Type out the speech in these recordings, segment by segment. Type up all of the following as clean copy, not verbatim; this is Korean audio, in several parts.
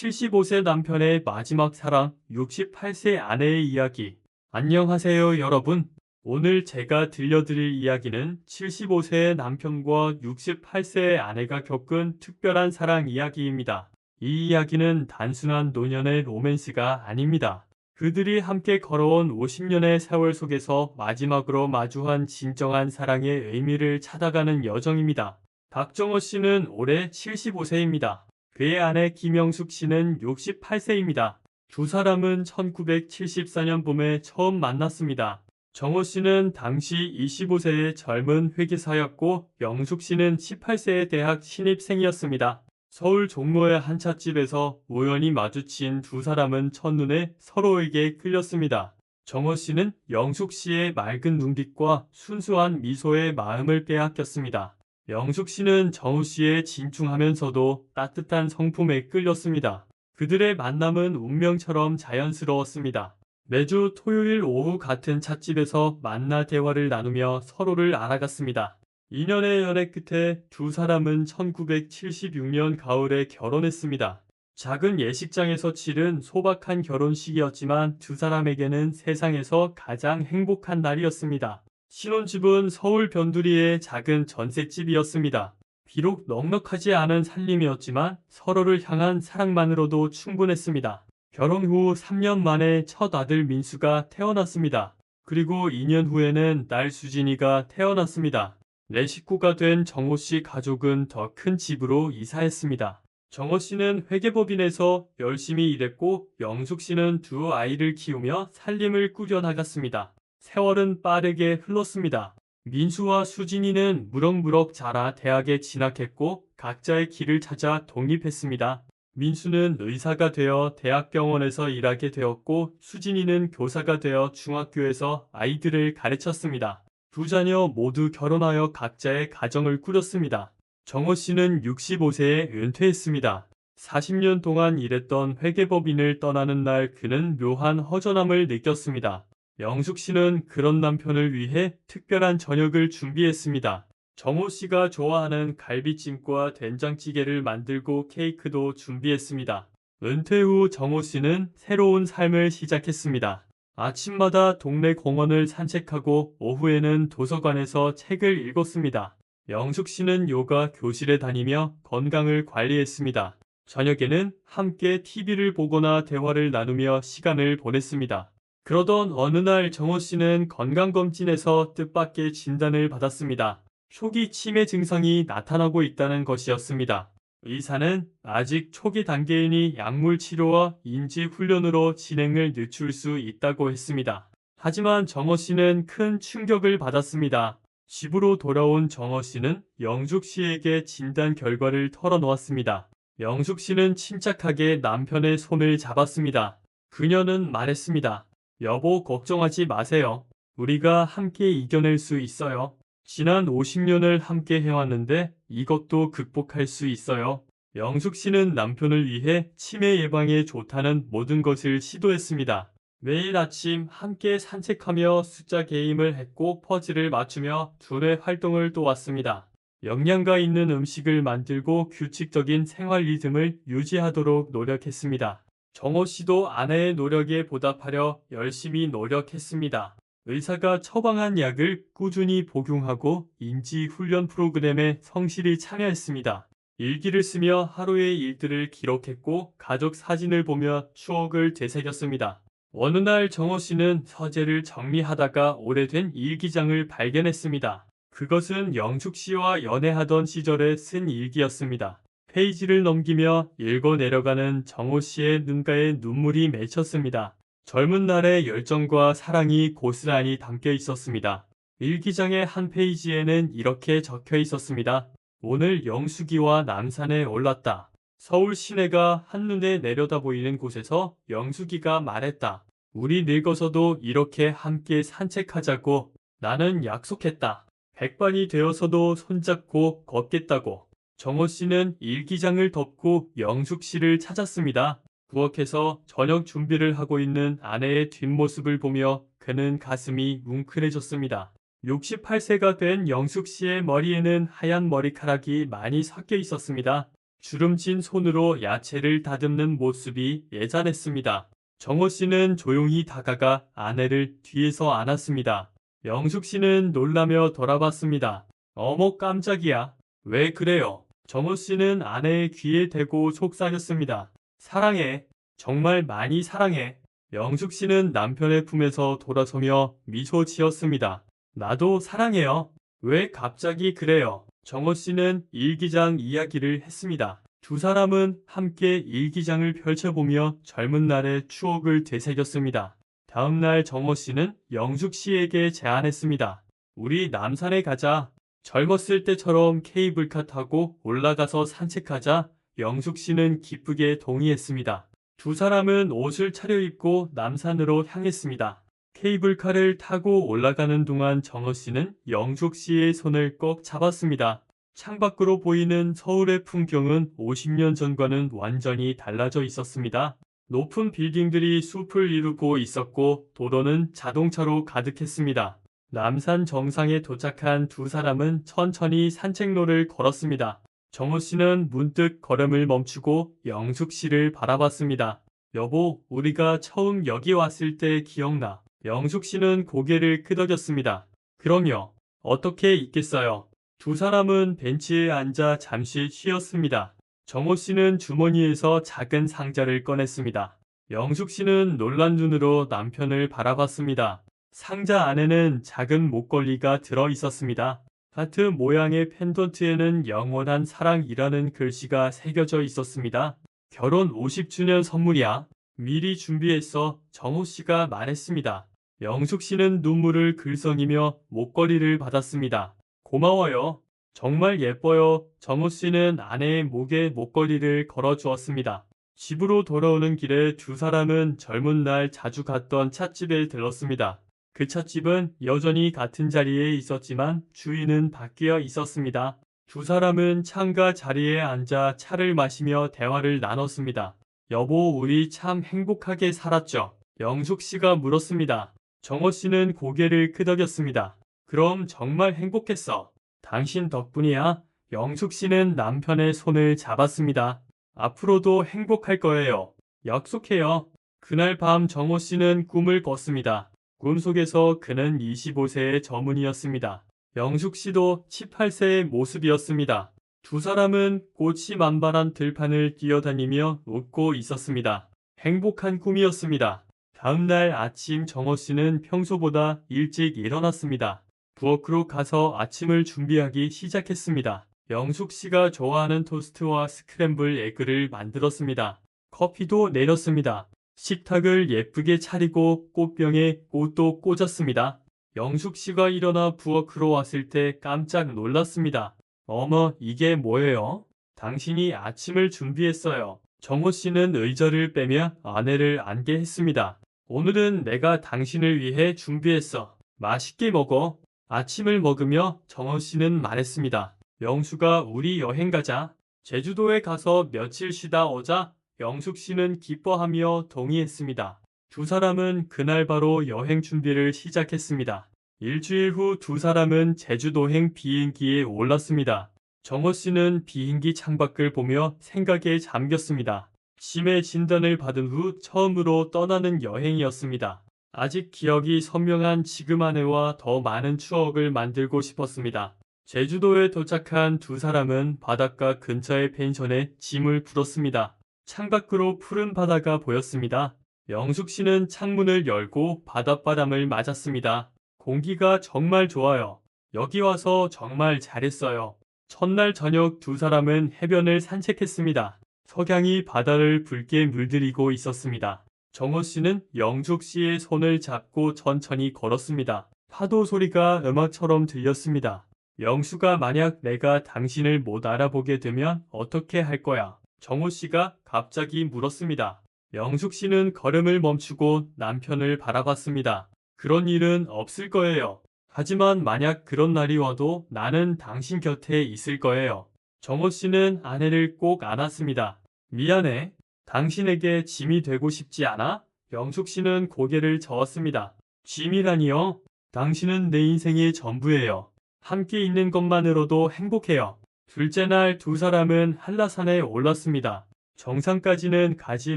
75세 남편의 마지막 사랑, 68세 아내의 이야기. 안녕하세요, 여러분. 오늘 제가 들려드릴 이야기는 75세의 남편과 68세의 아내가 겪은 특별한 사랑 이야기입니다. 이 이야기는 단순한 노년의 로맨스가 아닙니다. 그들이 함께 걸어온 50년의 세월 속에서 마지막으로 마주한 진정한 사랑의 의미를 찾아가는 여정입니다. 박정호 씨는 올해 75세입니다. 그의 아내 김영숙 씨는 68세입니다. 두 사람은 1974년 봄에 처음 만났습니다. 정호 씨는 당시 25세의 젊은 회계사였고 영숙 씨는 18세의 대학 신입생이었습니다. 서울 종로의 한 찻집에서 우연히 마주친 두 사람은 첫눈에 서로에게 끌렸습니다. 정호 씨는 영숙 씨의 맑은 눈빛과 순수한 미소에 마음을 빼앗겼습니다. 영숙 씨는 정우 씨의 진중하면서도 따뜻한 성품에 끌렸습니다. 그들의 만남은 운명처럼 자연스러웠습니다. 매주 토요일 오후 같은 찻집에서 만나 대화를 나누며 서로를 알아갔습니다. 2년의 연애 끝에 두 사람은 1976년 가을에 결혼했습니다. 작은 예식장에서 치른 소박한 결혼식이었지만 두 사람에게는 세상에서 가장 행복한 날이었습니다. 신혼집은 서울 변두리의 작은 전셋집이었습니다. 비록 넉넉하지 않은 살림이었지만 서로를 향한 사랑만으로도 충분했습니다. 결혼 후 3년 만에 첫 아들 민수가 태어났습니다. 그리고 2년 후에는 딸 수진이가 태어났습니다. 네 식구가 된 정호 씨 가족은 더 큰 집으로 이사했습니다. 정호 씨는 회계법인에서 열심히 일했고 영숙 씨는 두 아이를 키우며 살림을 꾸려나갔습니다. 세월은 빠르게 흘렀습니다. 민수와 수진이는 무럭무럭 자라 대학에 진학했고 각자의 길을 찾아 독립했습니다. 민수는 의사가 되어 대학병원에서 일하게 되었고 수진이는 교사가 되어 중학교에서 아이들을 가르쳤습니다. 두 자녀 모두 결혼하여 각자의 가정을 꾸렸습니다. 정호 씨는 65세에 은퇴했습니다. 40년 동안 일했던 회계법인을 떠나는 날 그는 묘한 허전함을 느꼈습니다. 영숙 씨는 그런 남편을 위해 특별한 저녁을 준비했습니다. 정호 씨가 좋아하는 갈비찜과 된장찌개를 만들고 케이크도 준비했습니다. 은퇴 후 정호 씨는 새로운 삶을 시작했습니다. 아침마다 동네 공원을 산책하고 오후에는 도서관에서 책을 읽었습니다. 영숙 씨는 요가 교실에 다니며 건강을 관리했습니다. 저녁에는 함께 TV를 보거나 대화를 나누며 시간을 보냈습니다. 그러던 어느 날 정호 씨는 건강검진에서 뜻밖의 진단을 받았습니다. 초기 치매 증상이 나타나고 있다는 것이었습니다. 의사는 아직 초기 단계이니 약물 치료와 인지 훈련으로 진행을 늦출 수 있다고 했습니다. 하지만 정호 씨는 큰 충격을 받았습니다. 집으로 돌아온 정호 씨는 영숙 씨에게 진단 결과를 털어놓았습니다. 영숙 씨는 침착하게 남편의 손을 잡았습니다. 그녀는 말했습니다. 여보, 걱정하지 마세요. 우리가 함께 이겨낼 수 있어요. 지난 50년을 함께 해왔는데 이것도 극복할 수 있어요. 영숙 씨는 남편을 위해 치매 예방에 좋다는 모든 것을 시도했습니다. 매일 아침 함께 산책하며 숫자 게임을 했고 퍼즐을 맞추며 두뇌 활동을 도왔습니다. 영양가 있는 음식을 만들고 규칙적인 생활 리듬을 유지하도록 노력했습니다. 정호 씨도 아내의 노력에 보답하려 열심히 노력했습니다. 의사가 처방한 약을 꾸준히 복용하고 인지훈련 프로그램에 성실히 참여했습니다. 일기를 쓰며 하루의 일들을 기록했고 가족 사진을 보며 추억을 되새겼습니다. 어느 날 정호 씨는 서재를 정리하다가 오래된 일기장을 발견했습니다. 그것은 영숙 씨와 연애하던 시절에 쓴 일기였습니다. 페이지를 넘기며 읽어 내려가는 정호 씨의 눈가에 눈물이 맺혔습니다. 젊은 날의 열정과 사랑이 고스란히 담겨 있었습니다. 일기장의 한 페이지에는 이렇게 적혀 있었습니다. 오늘 영숙이와 남산에 올랐다. 서울 시내가 한눈에 내려다 보이는 곳에서 영숙이가 말했다. 우리 늙어서도 이렇게 함께 산책하자고. 나는 약속했다. 백발이 되어서도 손잡고 걷겠다고. 정호 씨는 일기장을 덮고 영숙 씨를 찾았습니다. 부엌에서 저녁 준비를 하고 있는 아내의 뒷모습을 보며 그는 가슴이 뭉클해졌습니다. 68세가 된 영숙 씨의 머리에는 하얀 머리카락이 많이 섞여 있었습니다. 주름진 손으로 야채를 다듬는 모습이 애잔했습니다. 정호 씨는 조용히 다가가 아내를 뒤에서 안았습니다. 영숙 씨는 놀라며 돌아봤습니다. 어머 깜짝이야. 왜 그래요? 정호 씨는 아내의 귀에 대고 속삭였습니다. 사랑해. 정말 많이 사랑해. 영숙 씨는 남편의 품에서 돌아서며 미소 지었습니다. 나도 사랑해요. 왜 갑자기 그래요? 정호 씨는 일기장 이야기를 했습니다. 두 사람은 함께 일기장을 펼쳐보며 젊은 날의 추억을 되새겼습니다. 다음 날 정호 씨는 영숙 씨에게 제안했습니다. 우리 남산에 가자. 젊었을 때처럼 케이블카 타고 올라가서 산책하자. 영숙 씨는 기쁘게 동의했습니다. 두 사람은 옷을 차려입고 남산으로 향했습니다. 케이블카를 타고 올라가는 동안 정호 씨는 영숙 씨의 손을 꼭 잡았습니다. 창밖으로 보이는 서울의 풍경은 50년 전과는 완전히 달라져 있었습니다. 높은 빌딩들이 숲을 이루고 있었고 도로는 자동차로 가득했습니다. 남산 정상에 도착한 두 사람은 천천히 산책로를 걸었습니다. 정호 씨는 문득 걸음을 멈추고 영숙 씨를 바라봤습니다. 여보, 우리가 처음 여기 왔을 때 기억나? 영숙 씨는 고개를 끄덕였습니다. 그럼요. 어떻게 있겠어요? 두 사람은 벤치에 앉아 잠시 쉬었습니다. 정호 씨는 주머니에서 작은 상자를 꺼냈습니다. 영숙 씨는 놀란 눈으로 남편을 바라봤습니다. 상자 안에는 작은 목걸이가 들어 있었습니다. 하트 모양의 펜던트에는 영원한 사랑이라는 글씨가 새겨져 있었습니다. 결혼 50주년 선물이야. 미리 준비했어. 정호 씨가 말했습니다. 영숙 씨는 눈물을 글썽이며 목걸이를 받았습니다. 고마워요. 정말 예뻐요. 정호 씨는 아내의 목에 목걸이를 걸어 주었습니다. 집으로 돌아오는 길에 두 사람은 젊은 날 자주 갔던 찻집에 들렀습니다. 그 찻집은 여전히 같은 자리에 있었지만 주인은 바뀌어 있었습니다. 두 사람은 창가 자리에 앉아 차를 마시며 대화를 나눴습니다. 여보, 우리 참 행복하게 살았죠? 영숙 씨가 물었습니다. 정호 씨는 고개를 끄덕였습니다. 그럼 정말 행복했어. 당신 덕분이야. 영숙 씨는 남편의 손을 잡았습니다. 앞으로도 행복할 거예요. 약속해요. 그날 밤 정호 씨는 꿈을 꿨습니다. 꿈속에서 그는 25세의 저문이었습니다. 영숙 씨도 18세의 모습이었습니다. 두 사람은 꽃이 만발한 들판을 뛰어다니며 웃고 있었습니다. 행복한 꿈이었습니다. 다음 날 아침 정호 씨는 평소보다 일찍 일어났습니다. 부엌으로 가서 아침을 준비하기 시작했습니다. 영숙 씨가 좋아하는 토스트와 스크램블 에그를 만들었습니다. 커피도 내렸습니다. 식탁을 예쁘게 차리고 꽃병에 꽃도 꽂았습니다. 영숙 씨가 일어나 부엌으로 왔을 때 깜짝 놀랐습니다. 어머, 이게 뭐예요? 당신이 아침을 준비했어요. 정호 씨는 의자를 빼며 아내를 앉게 했습니다. 오늘은 내가 당신을 위해 준비했어. 맛있게 먹어. 아침을 먹으며 정호 씨는 말했습니다. 영수가 우리 여행 가자. 제주도에 가서 며칠 쉬다 오자. 영숙 씨는 기뻐하며 동의했습니다. 두 사람은 그날 바로 여행 준비를 시작했습니다. 일주일 후 두 사람은 제주도행 비행기에 올랐습니다. 정호 씨는 비행기 창밖을 보며 생각에 잠겼습니다. 치매 진단을 받은 후 처음으로 떠나는 여행이었습니다. 아직 기억이 선명한 지금 아내와 더 많은 추억을 만들고 싶었습니다. 제주도에 도착한 두 사람은 바닷가 근처의 펜션에 짐을 풀었습니다. 창밖으로 푸른 바다가 보였습니다. 영숙 씨는 창문을 열고 바닷바람을 맞았습니다. 공기가 정말 좋아요. 여기 와서 정말 잘했어요. 첫날 저녁 두 사람은 해변을 산책했습니다. 석양이 바다를 붉게 물들이고 있었습니다. 정호 씨는 영숙 씨의 손을 잡고 천천히 걸었습니다. 파도 소리가 음악처럼 들렸습니다. 영숙아, 만약 내가 당신을 못 알아보게 되면 어떻게 할 거야? 정호 씨가 갑자기 물었습니다. 영숙 씨는 걸음을 멈추고 남편을 바라봤습니다. 그런 일은 없을 거예요. 하지만 만약 그런 날이 와도 나는 당신 곁에 있을 거예요. 정호 씨는 아내를 꼭 안았습니다. 미안해. 당신에게 짐이 되고 싶지 않아? 영숙 씨는 고개를 저었습니다. 짐이라니요? 당신은 내 인생의 전부예요. 함께 있는 것만으로도 행복해요. 둘째 날 두 사람은 한라산에 올랐습니다. 정상까지는 가지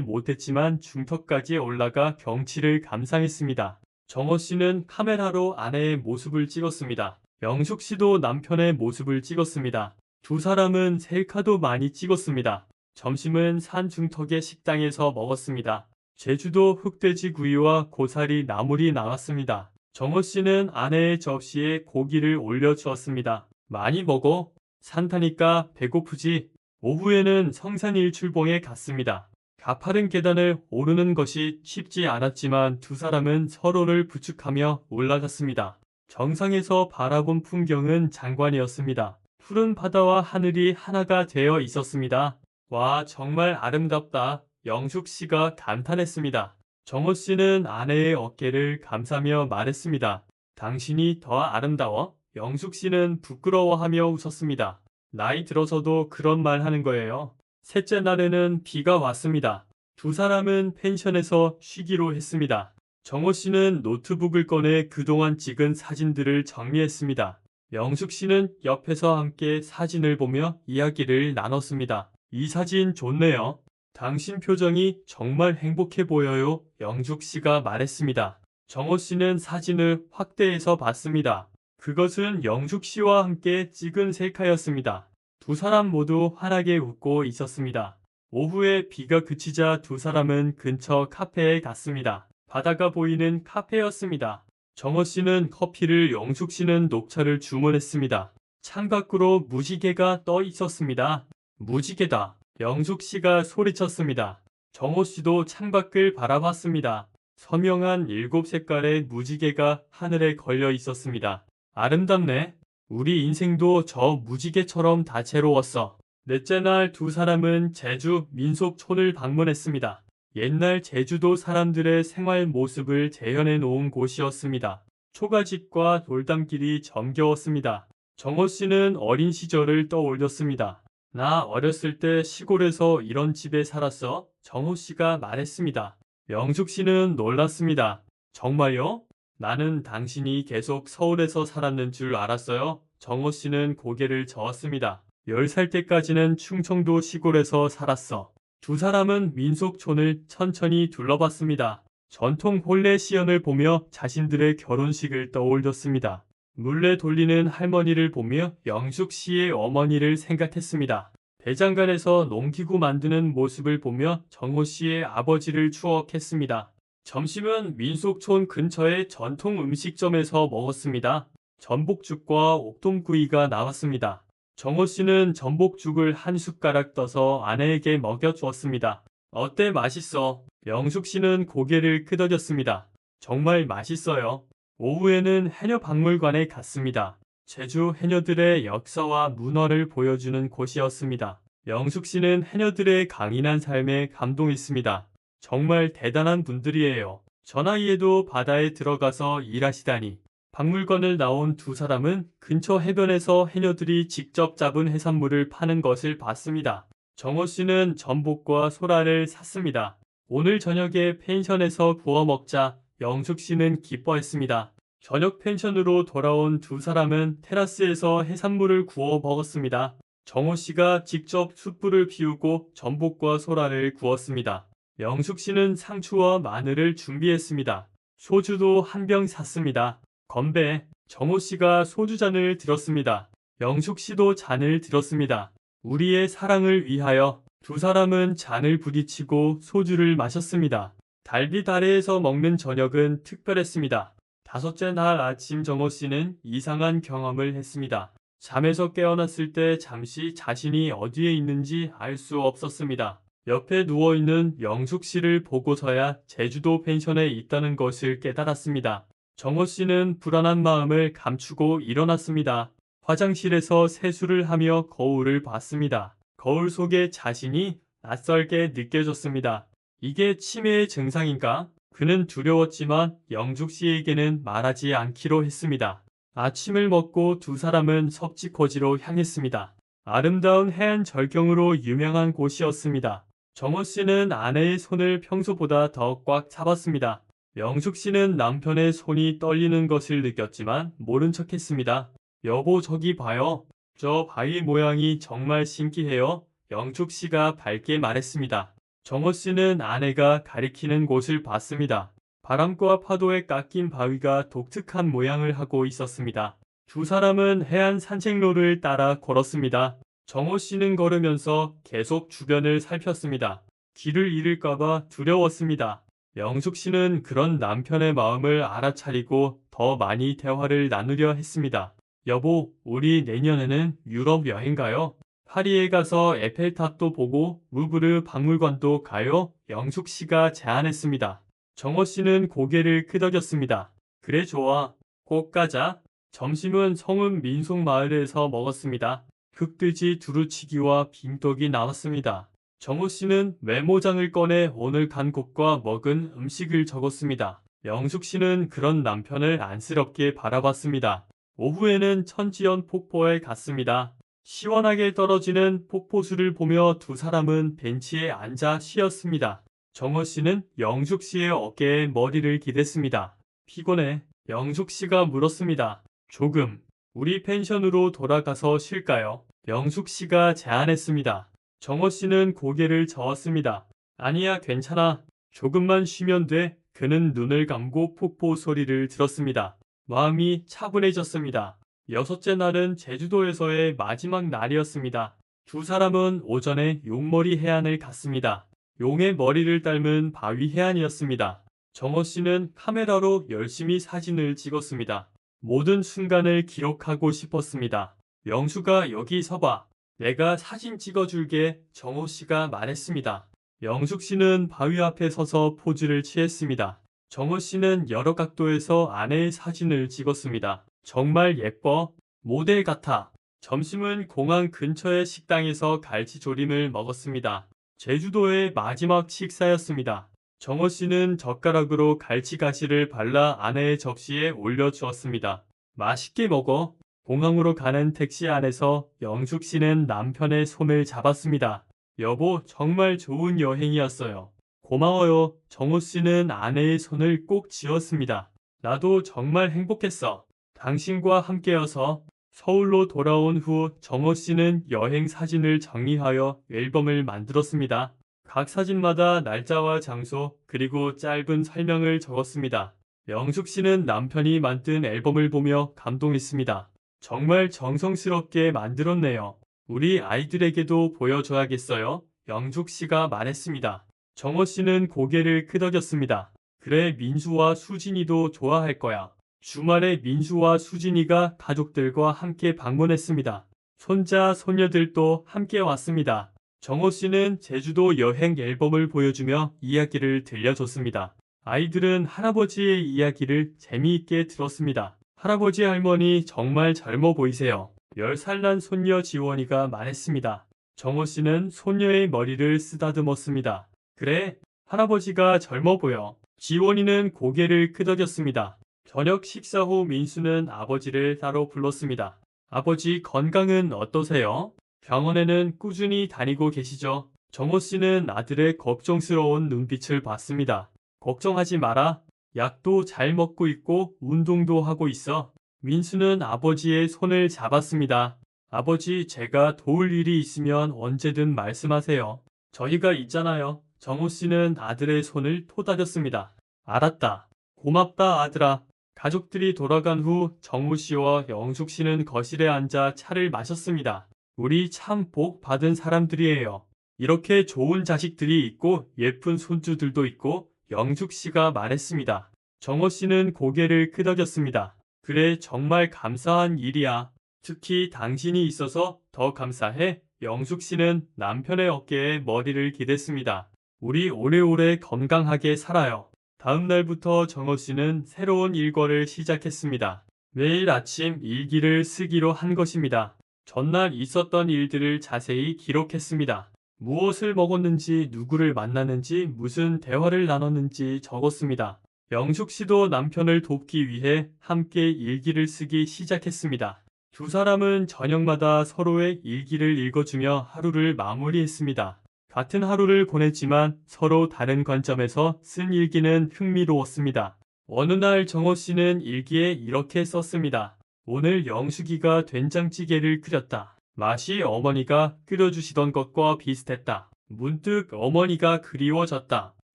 못했지만 중턱까지 올라가 경치를 감상했습니다. 정호 씨는 카메라로 아내의 모습을 찍었습니다. 영숙 씨도 남편의 모습을 찍었습니다. 두 사람은 셀카도 많이 찍었습니다. 점심은 산 중턱의 식당에서 먹었습니다. 제주도 흑돼지 구이와 고사리 나물이 나왔습니다. 정호 씨는 아내의 접시에 고기를 올려주었습니다. 많이 먹어. 산 타니까 배고프지? 오후에는 성산일출봉에 갔습니다. 가파른 계단을 오르는 것이 쉽지 않았지만 두 사람은 서로를 부축하며 올라갔습니다. 정상에서 바라본 풍경은 장관이었습니다. 푸른 바다와 하늘이 하나가 되어 있었습니다. 와, 정말 아름답다. 영숙 씨가 감탄했습니다. 정호 씨는 아내의 어깨를 감싸며 말했습니다. 당신이 더 아름다워? 영숙 씨는 부끄러워하며 웃었습니다. 나이 들어서도 그런 말 하는 거예요. 셋째 날에는 비가 왔습니다. 두 사람은 펜션에서 쉬기로 했습니다. 정호 씨는 노트북을 꺼내 그동안 찍은 사진들을 정리했습니다. 영숙 씨는 옆에서 함께 사진을 보며 이야기를 나눴습니다. 이 사진 좋네요. 당신 표정이 정말 행복해 보여요. 영숙 씨가 말했습니다. 정호 씨는 사진을 확대해서 봤습니다. 그것은 영숙 씨와 함께 찍은 셀카였습니다. 두 사람 모두 환하게 웃고 있었습니다. 오후에 비가 그치자 두 사람은 근처 카페에 갔습니다. 바다가 보이는 카페였습니다. 정호 씨는 커피를, 영숙 씨는 녹차를 주문했습니다. 창밖으로 무지개가 떠 있었습니다. 무지개다. 영숙 씨가 소리쳤습니다. 정호 씨도 창밖을 바라봤습니다. 선명한 7색깔의 무지개가 하늘에 걸려 있었습니다. 아름답네. 우리 인생도 저 무지개처럼 다채로웠어. 넷째 날 두 사람은 제주 민속촌을 방문했습니다. 옛날 제주도 사람들의 생활 모습을 재현해 놓은 곳이었습니다. 초가집과 돌담길이 정겨웠습니다. 정호 씨는 어린 시절을 떠올렸습니다. 나 어렸을 때 시골에서 이런 집에 살았어. 정호 씨가 말했습니다. 영숙 씨는 놀랐습니다. 정말요? 나는 당신이 계속 서울에서 살았는 줄 알았어요. 정호 씨는 고개를 저었습니다. 10살 때까지는 충청도 시골에서 살았어. 두 사람은 민속촌을 천천히 둘러봤습니다. 전통 혼례 시연을 보며 자신들의 결혼식을 떠올렸습니다. 물레 돌리는 할머니를 보며 영숙 씨의 어머니를 생각했습니다. 배장간에서 농기구 만드는 모습을 보며 정호 씨의 아버지를 추억했습니다. 점심은 민속촌 근처의 전통 음식점에서 먹었습니다. 전복죽과 옥돔구이가 나왔습니다. 정호 씨는 전복죽을 한 숟가락 떠서 아내에게 먹여주었습니다. 어때, 맛있어? 영숙 씨는 고개를 끄덕였습니다. 정말 맛있어요. 오후에는 해녀박물관에 갔습니다. 제주 해녀들의 역사와 문화를 보여주는 곳이었습니다. 영숙 씨는 해녀들의 강인한 삶에 감동했습니다. 정말 대단한 분들이에요. 저 나이에도 바다에 들어가서 일하시다니. 박물관을 나온 두 사람은 근처 해변에서 해녀들이 직접 잡은 해산물을 파는 것을 봤습니다. 정호 씨는 전복과 소라를 샀습니다. 오늘 저녁에 펜션에서 구워 먹자. 영숙 씨는 기뻐했습니다. 저녁 펜션으로 돌아온 두 사람은 테라스에서 해산물을 구워 먹었습니다. 정호 씨가 직접 숯불을 피우고 전복과 소라를 구웠습니다. 영숙 씨는 상추와 마늘을 준비했습니다. 소주도 한 병 샀습니다. 건배. 정호 씨가 소주잔을 들었습니다. 영숙 씨도 잔을 들었습니다. 우리의 사랑을 위하여. 두 사람은 잔을 부딪히고 소주를 마셨습니다. 달빛 아래에서 먹는 저녁은 특별했습니다. 다섯째 날 아침 정호 씨는 이상한 경험을 했습니다. 잠에서 깨어났을 때 잠시 자신이 어디에 있는지 알 수 없었습니다. 옆에 누워있는 영숙 씨를 보고서야 제주도 펜션에 있다는 것을 깨달았습니다. 정호 씨는 불안한 마음을 감추고 일어났습니다. 화장실에서 세수를 하며 거울을 봤습니다. 거울 속에 자신이 낯설게 느껴졌습니다. 이게 치매의 증상인가? 그는 두려웠지만 영숙 씨에게는 말하지 않기로 했습니다. 아침을 먹고 두 사람은 섭지코지로 향했습니다. 아름다운 해안 절경으로 유명한 곳이었습니다. 정호 씨는 아내의 손을 평소보다 더 꽉 잡았습니다. 영숙 씨는 남편의 손이 떨리는 것을 느꼈지만 모른 척했습니다. 여보, 저기 봐요. 저 바위 모양이 정말 신기해요. 영숙 씨가 밝게 말했습니다. 정호 씨는 아내가 가리키는 곳을 봤습니다. 바람과 파도에 깎인 바위가 독특한 모양을 하고 있었습니다. 두 사람은 해안 산책로를 따라 걸었습니다. 정호 씨는 걸으면서 계속 주변을 살폈습니다. 길을 잃을까봐 두려웠습니다. 영숙 씨는 그런 남편의 마음을 알아차리고 더 많이 대화를 나누려 했습니다. 여보, 우리 내년에는 유럽 여행 가요? 파리에 가서 에펠탑도 보고 루브르 박물관도 가요? 영숙 씨가 제안했습니다. 정호 씨는 고개를 끄덕였습니다. 그래 좋아. 꼭 가자. 점심은 성은 민속마을에서 먹었습니다. 흑돼지 두루치기와 빙떡이 나왔습니다. 정호 씨는 메모장을 꺼내 오늘 간 곳과 먹은 음식을 적었습니다. 영숙 씨는 그런 남편을 안쓰럽게 바라봤습니다. 오후에는 천지연 폭포에 갔습니다. 시원하게 떨어지는 폭포수를 보며 두 사람은 벤치에 앉아 쉬었습니다. 정호 씨는 영숙 씨의 어깨에 머리를 기댔습니다. 피곤해. 영숙 씨가 물었습니다. 조금. 우리 펜션으로 돌아가서 쉴까요? 영숙 씨가 제안했습니다. 정호 씨는 고개를 저었습니다. 아니야, 괜찮아. 조금만 쉬면 돼. 그는 눈을 감고 폭포 소리를 들었습니다. 마음이 차분해졌습니다. 여섯째 날은 제주도에서의 마지막 날이었습니다. 두 사람은 오전에 용머리 해안을 갔습니다. 용의 머리를 닮은 바위 해안이었습니다. 정호 씨는 카메라로 열심히 사진을 찍었습니다. 모든 순간을 기록하고 싶었습니다. 영수가 여기 서봐. 내가 사진 찍어줄게. 정호 씨가 말했습니다. 영숙 씨는 바위 앞에 서서 포즈를 취했습니다. 정호 씨는 여러 각도에서 아내의 사진을 찍었습니다. 정말 예뻐. 모델 같아. 점심은 공항 근처의 식당에서 갈치조림을 먹었습니다. 제주도의 마지막 식사였습니다. 정호 씨는 젓가락으로 갈치가시를 발라 아내의 접시에 올려주었습니다. 맛있게 먹어. 공항으로 가는 택시 안에서 영숙 씨는 남편의 손을 잡았습니다. 여보, 정말 좋은 여행이었어요. 고마워요. 정호 씨는 아내의 손을 꼭 쥐었습니다. 나도 정말 행복했어. 당신과 함께여서. 서울로 돌아온 후 정호 씨는 여행 사진을 정리하여 앨범을 만들었습니다. 각 사진마다 날짜와 장소 그리고 짧은 설명을 적었습니다. 영숙 씨는 남편이 만든 앨범을 보며 감동했습니다. 정말 정성스럽게 만들었네요. 우리 아이들에게도 보여줘야겠어요. 영숙 씨가 말했습니다. 정호 씨는 고개를 끄덕였습니다. 그래, 민수와 수진이도 좋아할 거야. 주말에 민수와 수진이가 가족들과 함께 방문했습니다. 손자, 손녀들도 함께 왔습니다. 정호 씨는 제주도 여행 앨범을 보여주며 이야기를 들려줬습니다. 아이들은 할아버지의 이야기를 재미있게 들었습니다. 할아버지 할머니 정말 젊어 보이세요. 10살 난 손녀 지원이가 말했습니다. 정호 씨는 손녀의 머리를 쓰다듬었습니다. 그래, 할아버지가 젊어 보여. 지원이는 고개를 끄덕였습니다. 저녁 식사 후 민수는 아버지를 따로 불렀습니다. 아버지 건강은 어떠세요? 병원에는 꾸준히 다니고 계시죠? 정호 씨는 아들의 걱정스러운 눈빛을 봤습니다. 걱정하지 마라. 약도 잘 먹고 있고 운동도 하고 있어. 민수는 아버지의 손을 잡았습니다. 아버지, 제가 도울 일이 있으면 언제든 말씀하세요. 저희가 있잖아요. 정호 씨는 아들의 손을 토닥였습니다. 알았다. 고맙다, 아들아. 가족들이 돌아간 후 정호 씨와 영숙 씨는 거실에 앉아 차를 마셨습니다. 우리 참 복 받은 사람들이에요. 이렇게 좋은 자식들이 있고 예쁜 손주들도 있고. 영숙 씨가 말했습니다. 정호 씨는 고개를 끄덕였습니다. 그래, 정말 감사한 일이야. 특히 당신이 있어서 더 감사해. 영숙 씨는 남편의 어깨에 머리를 기댔습니다. 우리 오래오래 건강하게 살아요. 다음 날부터 정호 씨는 새로운 일과를 시작했습니다. 매일 아침 일기를 쓰기로 한 것입니다. 전날 있었던 일들을 자세히 기록했습니다. 무엇을 먹었는지, 누구를 만났는지, 무슨 대화를 나눴는지 적었습니다. 영숙 씨도 남편을 돕기 위해 함께 일기를 쓰기 시작했습니다. 두 사람은 저녁마다 서로의 일기를 읽어주며 하루를 마무리했습니다. 같은 하루를 보냈지만 서로 다른 관점에서 쓴 일기는 흥미로웠습니다. 어느 날 정호 씨는 일기에 이렇게 썼습니다. 오늘 영숙이가 된장찌개를 끓였다. 맛이 어머니가 끓여주시던 것과 비슷했다. 문득 어머니가 그리워졌다.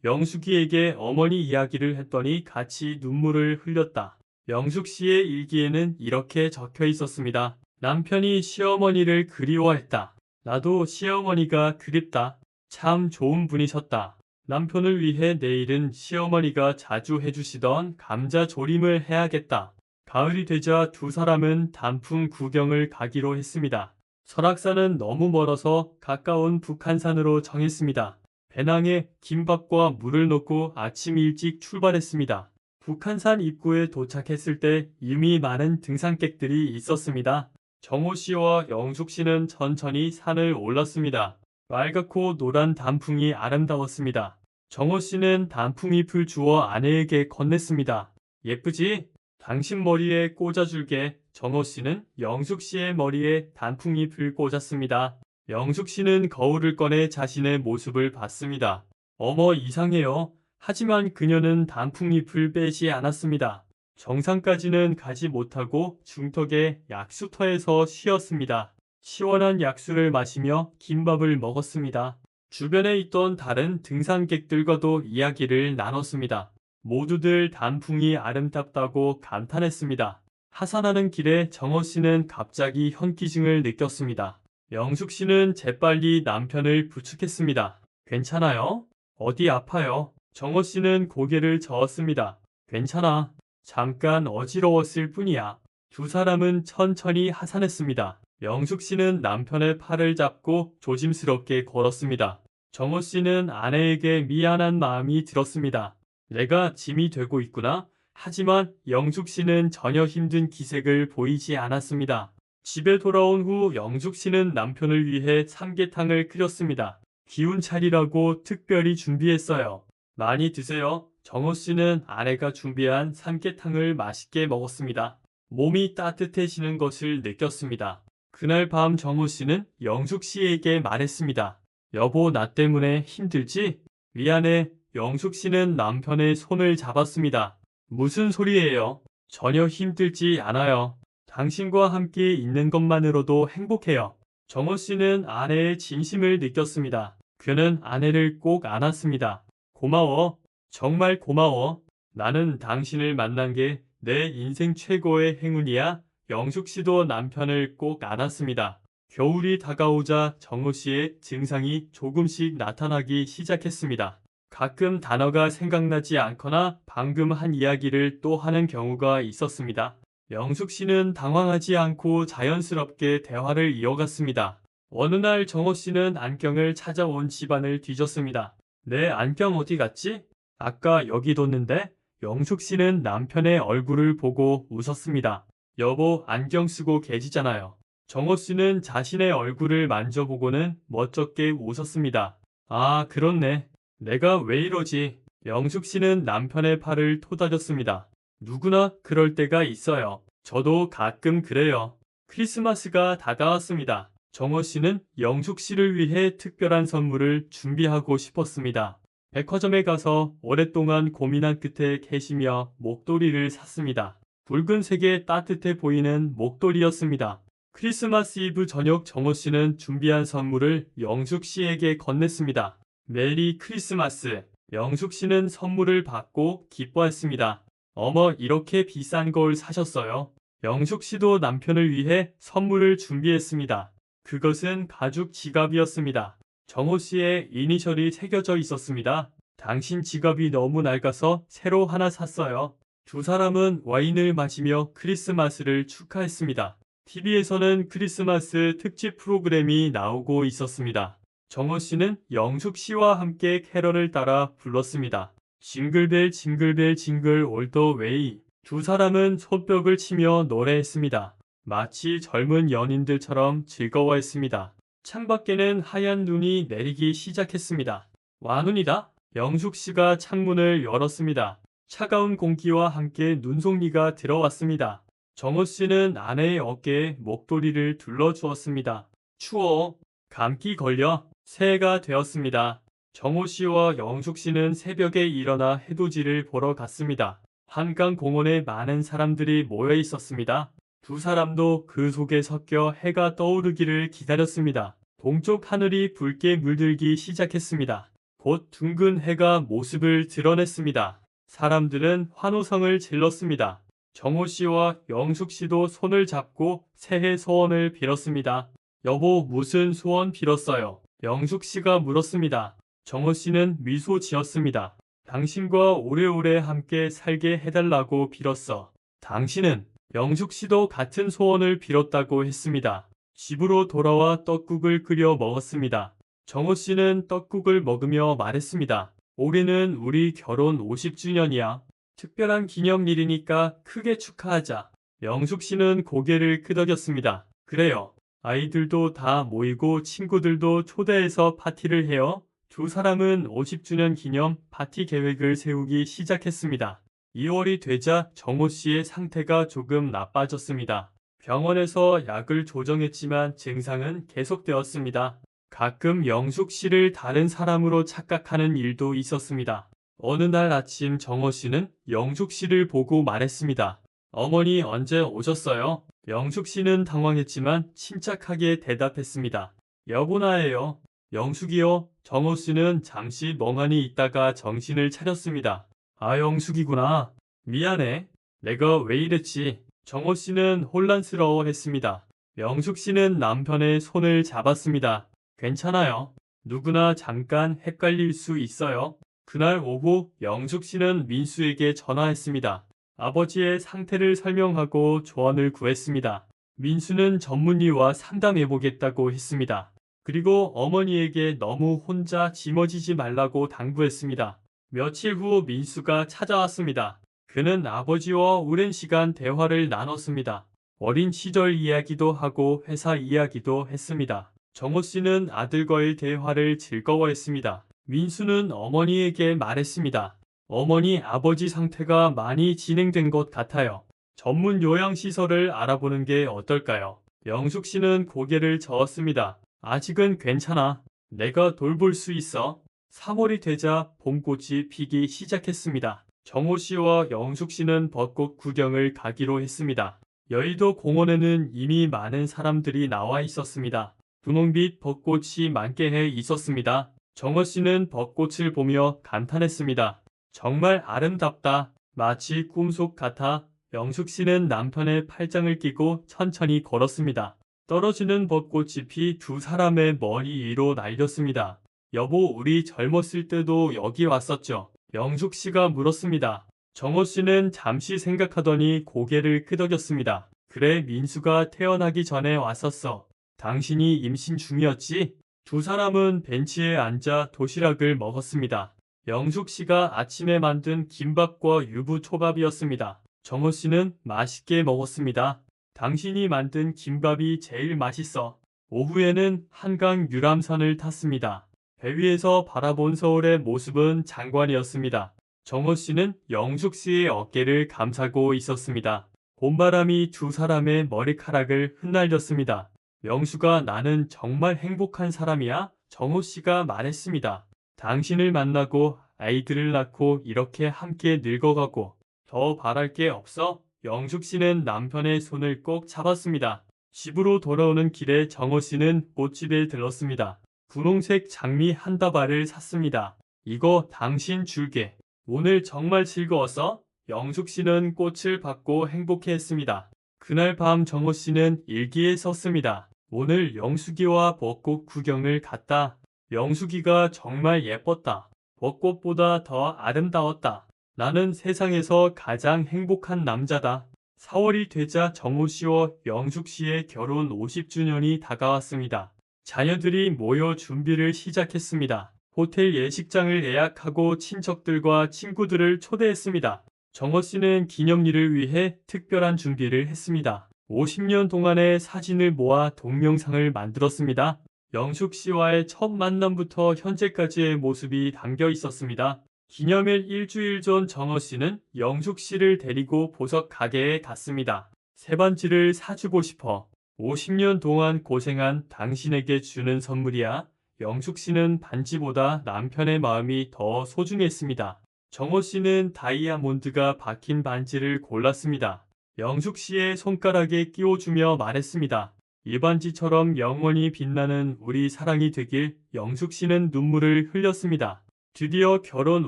영숙이에게 어머니 이야기를 했더니 같이 눈물을 흘렸다. 영숙 씨의 일기에는 이렇게 적혀 있었습니다. 남편이 시어머니를 그리워했다. 나도 시어머니가 그립다. 참 좋은 분이셨다. 남편을 위해 내일은 시어머니가 자주 해주시던 감자조림을 해야겠다. 가을이 되자 두 사람은 단풍 구경을 가기로 했습니다. 설악산은 너무 멀어서 가까운 북한산으로 정했습니다. 배낭에 김밥과 물을 넣고 아침 일찍 출발했습니다. 북한산 입구에 도착했을 때 이미 많은 등산객들이 있었습니다. 정호 씨와 영숙 씨는 천천히 산을 올랐습니다. 빨갛고 노란 단풍이 아름다웠습니다. 정호 씨는 단풍잎을 주워 아내에게 건넸습니다. 예쁘지? 당신 머리에 꽂아줄게. 정호 씨는 영숙 씨의 머리에 단풍잎을 꽂았습니다. 영숙 씨는 거울을 꺼내 자신의 모습을 봤습니다. 어머, 이상해요. 하지만 그녀는 단풍잎을 빼지 않았습니다. 정상까지는 가지 못하고 중턱의 약수터에서 쉬었습니다. 시원한 약수를 마시며 김밥을 먹었습니다. 주변에 있던 다른 등산객들과도 이야기를 나눴습니다. 모두들 단풍이 아름답다고 감탄했습니다. 하산하는 길에 정호 씨는 갑자기 현기증을 느꼈습니다. 영숙 씨는 재빨리 남편을 부축했습니다. 괜찮아요? 어디 아파요? 정호 씨는 고개를 저었습니다. 괜찮아. 잠깐 어지러웠을 뿐이야. 두 사람은 천천히 하산했습니다. 영숙 씨는 남편의 팔을 잡고 조심스럽게 걸었습니다. 정호 씨는 아내에게 미안한 마음이 들었습니다. 내가 짐이 되고 있구나. 하지만 영숙 씨는 전혀 힘든 기색을 보이지 않았습니다. 집에 돌아온 후 영숙 씨는 남편을 위해 삼계탕을 끓였습니다. 기운 차리라고 특별히 준비했어요. 많이 드세요. 정호 씨는 아내가 준비한 삼계탕을 맛있게 먹었습니다. 몸이 따뜻해지는 것을 느꼈습니다. 그날 밤 정호 씨는 영숙 씨에게 말했습니다. 여보, 나 때문에 힘들지? 미안해. 영숙 씨는 남편의 손을 잡았습니다. 무슨 소리예요? 전혀 힘들지 않아요. 당신과 함께 있는 것만으로도 행복해요. 정호 씨는 아내의 진심을 느꼈습니다. 그는 아내를 꼭 안았습니다. 고마워. 정말 고마워. 나는 당신을 만난 게 내 인생 최고의 행운이야. 영숙 씨도 남편을 꼭 안았습니다. 겨울이 다가오자 정호 씨의 증상이 조금씩 나타나기 시작했습니다. 가끔 단어가 생각나지 않거나 방금 한 이야기를 또 하는 경우가 있었습니다. 영숙 씨는 당황하지 않고 자연스럽게 대화를 이어갔습니다. 어느 날 정호 씨는 안경을 찾아온 집안을 뒤졌습니다. 내 안경 어디 갔지? 아까 여기 뒀는데? 영숙 씨는 남편의 얼굴을 보고 웃었습니다. 여보, 안경 쓰고 계시잖아요. 정호 씨는 자신의 얼굴을 만져보고는 멋쩍게 웃었습니다. 아, 그렇네. 내가 왜 이러지? 영숙 씨는 남편의 팔을 토닥였습니다. 누구나 그럴 때가 있어요. 저도 가끔 그래요. 크리스마스가 다가왔습니다. 정호 씨는 영숙 씨를 위해 특별한 선물을 준비하고 싶었습니다. 백화점에 가서 오랫동안 고민한 끝에 캐시미어 목도리를 샀습니다. 붉은색에 따뜻해 보이는 목도리였습니다. 크리스마스 이브 저녁 정호 씨는 준비한 선물을 영숙 씨에게 건넸습니다. 메리 크리스마스. 영숙 씨는 선물을 받고 기뻐했습니다. 어머, 이렇게 비싼 걸 사셨어요? 영숙 씨도 남편을 위해 선물을 준비했습니다. 그것은 가죽 지갑이었습니다. 정호 씨의 이니셜이 새겨져 있었습니다. 당신 지갑이 너무 낡아서 새로 하나 샀어요. 두 사람은 와인을 마시며 크리스마스를 축하했습니다. TV에서는 크리스마스 특집 프로그램이 나오고 있었습니다. 정호 씨는 영숙 씨와 함께 캐럴을 따라 불렀습니다. 징글벨 징글벨 징글 올 더 웨이. 두 사람은 손뼉을 치며 노래했습니다. 마치 젊은 연인들처럼 즐거워했습니다. 창밖에는 하얀 눈이 내리기 시작했습니다. 와눈이다. 영숙 씨가 창문을 열었습니다. 차가운 공기와 함께 눈송이가 들어왔습니다. 정호 씨는 아내의 어깨에 목도리를 둘러주었습니다. 추워. 감기 걸려. 새해가 되었습니다. 정호 씨와 영숙 씨는 새벽에 일어나 해돋이를 보러 갔습니다. 한강 공원에 많은 사람들이 모여 있었습니다. 두 사람도 그 속에 섞여 해가 떠오르기를 기다렸습니다. 동쪽 하늘이 붉게 물들기 시작했습니다. 곧 둥근 해가 모습을 드러냈습니다. 사람들은 환호성을 질렀습니다. 정호 씨와 영숙 씨도 손을 잡고 새해 소원을 빌었습니다. 여보, 무슨 소원 빌었어요? 영숙 씨가 물었습니다. 정호 씨는 미소 지었습니다. 당신과 오래오래 함께 살게 해달라고 빌었어. 당신은? 영숙 씨도 같은 소원을 빌었다고 했습니다. 집으로 돌아와 떡국을 끓여 먹었습니다. 정호 씨는 떡국을 먹으며 말했습니다. 올해는 우리 결혼 50주년이야. 특별한 기념일이니까 크게 축하하자. 영숙 씨는 고개를 끄덕였습니다. 그래요. 아이들도 다 모이고 친구들도 초대해서 파티를 해요. 두 사람은 50주년 기념 파티 계획을 세우기 시작했습니다. 2월이 되자 정호 씨의 상태가 조금 나빠졌습니다. 병원에서 약을 조정했지만 증상은 계속되었습니다. 가끔 영숙 씨를 다른 사람으로 착각하는 일도 있었습니다. 어느 날 아침 정호 씨는 영숙 씨를 보고 말했습니다. 어머니 언제 오셨어요? 영숙 씨는 당황했지만 침착하게 대답했습니다. 여보나예요. 영숙이요? 정호 씨는 잠시 멍하니 있다가 정신을 차렸습니다. 아, 영숙이구나. 미안해. 내가 왜 이랬지? 정호 씨는 혼란스러워했습니다. 영숙 씨는 남편의 손을 잡았습니다. 괜찮아요. 누구나 잠깐 헷갈릴 수 있어요. 그날 오후 영숙 씨는 민수에게 전화했습니다. 아버지의 상태를 설명하고 조언을 구했습니다. 민수는 전문의와 상담해보겠다고 했습니다. 그리고 어머니에게 너무 혼자 짊어지지 말라고 당부했습니다. 며칠 후 민수가 찾아왔습니다. 그는 아버지와 오랜 시간 대화를 나눴습니다. 어린 시절 이야기도 하고 회사 이야기도 했습니다. 정호 씨는 아들과의 대화를 즐거워했습니다. 민수는 어머니에게 말했습니다. 어머니, 아버지 상태가 많이 진행된 것 같아요. 전문 요양시설을 알아보는 게 어떨까요? 영숙 씨는 고개를 저었습니다. 아직은 괜찮아. 내가 돌볼 수 있어. 3월이 되자 봄꽃이 피기 시작했습니다. 정호 씨와 영숙 씨는 벚꽃 구경을 가기로 했습니다. 여의도 공원에는 이미 많은 사람들이 나와 있었습니다. 분홍빛 벚꽃이 만개해 있었습니다. 정호 씨는 벚꽃을 보며 감탄했습니다. 정말 아름답다. 마치 꿈속 같아. 영숙 씨는 남편의 팔짱을 끼고 천천히 걸었습니다. 떨어지는 벚꽃잎이 두 사람의 머리 위로 날렸습니다. 여보, 우리 젊었을 때도 여기 왔었죠? 영숙 씨가 물었습니다. 정호 씨는 잠시 생각하더니 고개를 끄덕였습니다. 그래, 민수가 태어나기 전에 왔었어. 당신이 임신 중이었지? 두 사람은 벤치에 앉아 도시락을 먹었습니다. 영숙 씨가 아침에 만든 김밥과 유부초밥이었습니다. 정호 씨는 맛있게 먹었습니다. 당신이 만든 김밥이 제일 맛있어. 오후에는 한강 유람선을 탔습니다. 배 위에서 바라본 서울의 모습은 장관이었습니다. 정호 씨는 영숙 씨의 어깨를 감싸고 있었습니다. 봄바람이 두 사람의 머리카락을 흩날렸습니다. 영수가 나는 정말 행복한 사람이야? 정호 씨가 말했습니다. 당신을 만나고 아이들을 낳고 이렇게 함께 늙어가고 더 바랄 게 없어? 영숙 씨는 남편의 손을 꼭 잡았습니다. 집으로 돌아오는 길에 정호 씨는 꽃집에 들렀습니다. 분홍색 장미 한 다발을 샀습니다. 이거 당신 줄게. 오늘 정말 즐거웠어? 영숙 씨는 꽃을 받고 행복해했습니다. 그날 밤 정호 씨는 일기에 썼습니다. 오늘 영숙이와 벚꽃 구경을 갔다. 영숙이가 정말 예뻤다. 벚꽃보다 더 아름다웠다. 나는 세상에서 가장 행복한 남자다. 4월이 되자 정호 씨와 영숙 씨의 결혼 50주년이 다가왔습니다. 자녀들이 모여 준비를 시작했습니다. 호텔 예식장을 예약하고 친척들과 친구들을 초대했습니다. 정호 씨는 기념일을 위해 특별한 준비를 했습니다. 50년 동안의 사진을 모아 동영상을 만들었습니다. 영숙 씨와의 첫 만남부터 현재까지의 모습이 담겨 있었습니다. 기념일 일주일 전 정호 씨는 영숙 씨를 데리고 보석 가게에 갔습니다. 새 반지를 사주고 싶어. 50년 동안 고생한 당신에게 주는 선물이야. 영숙 씨는 반지보다 남편의 마음이 더 소중했습니다. 정호 씨는 다이아몬드가 박힌 반지를 골랐습니다. 영숙 씨의 손가락에 끼워주며 말했습니다. 일반지처럼 영원히 빛나는 우리 사랑이 되길. 영숙 씨는 눈물을 흘렸습니다. 드디어 결혼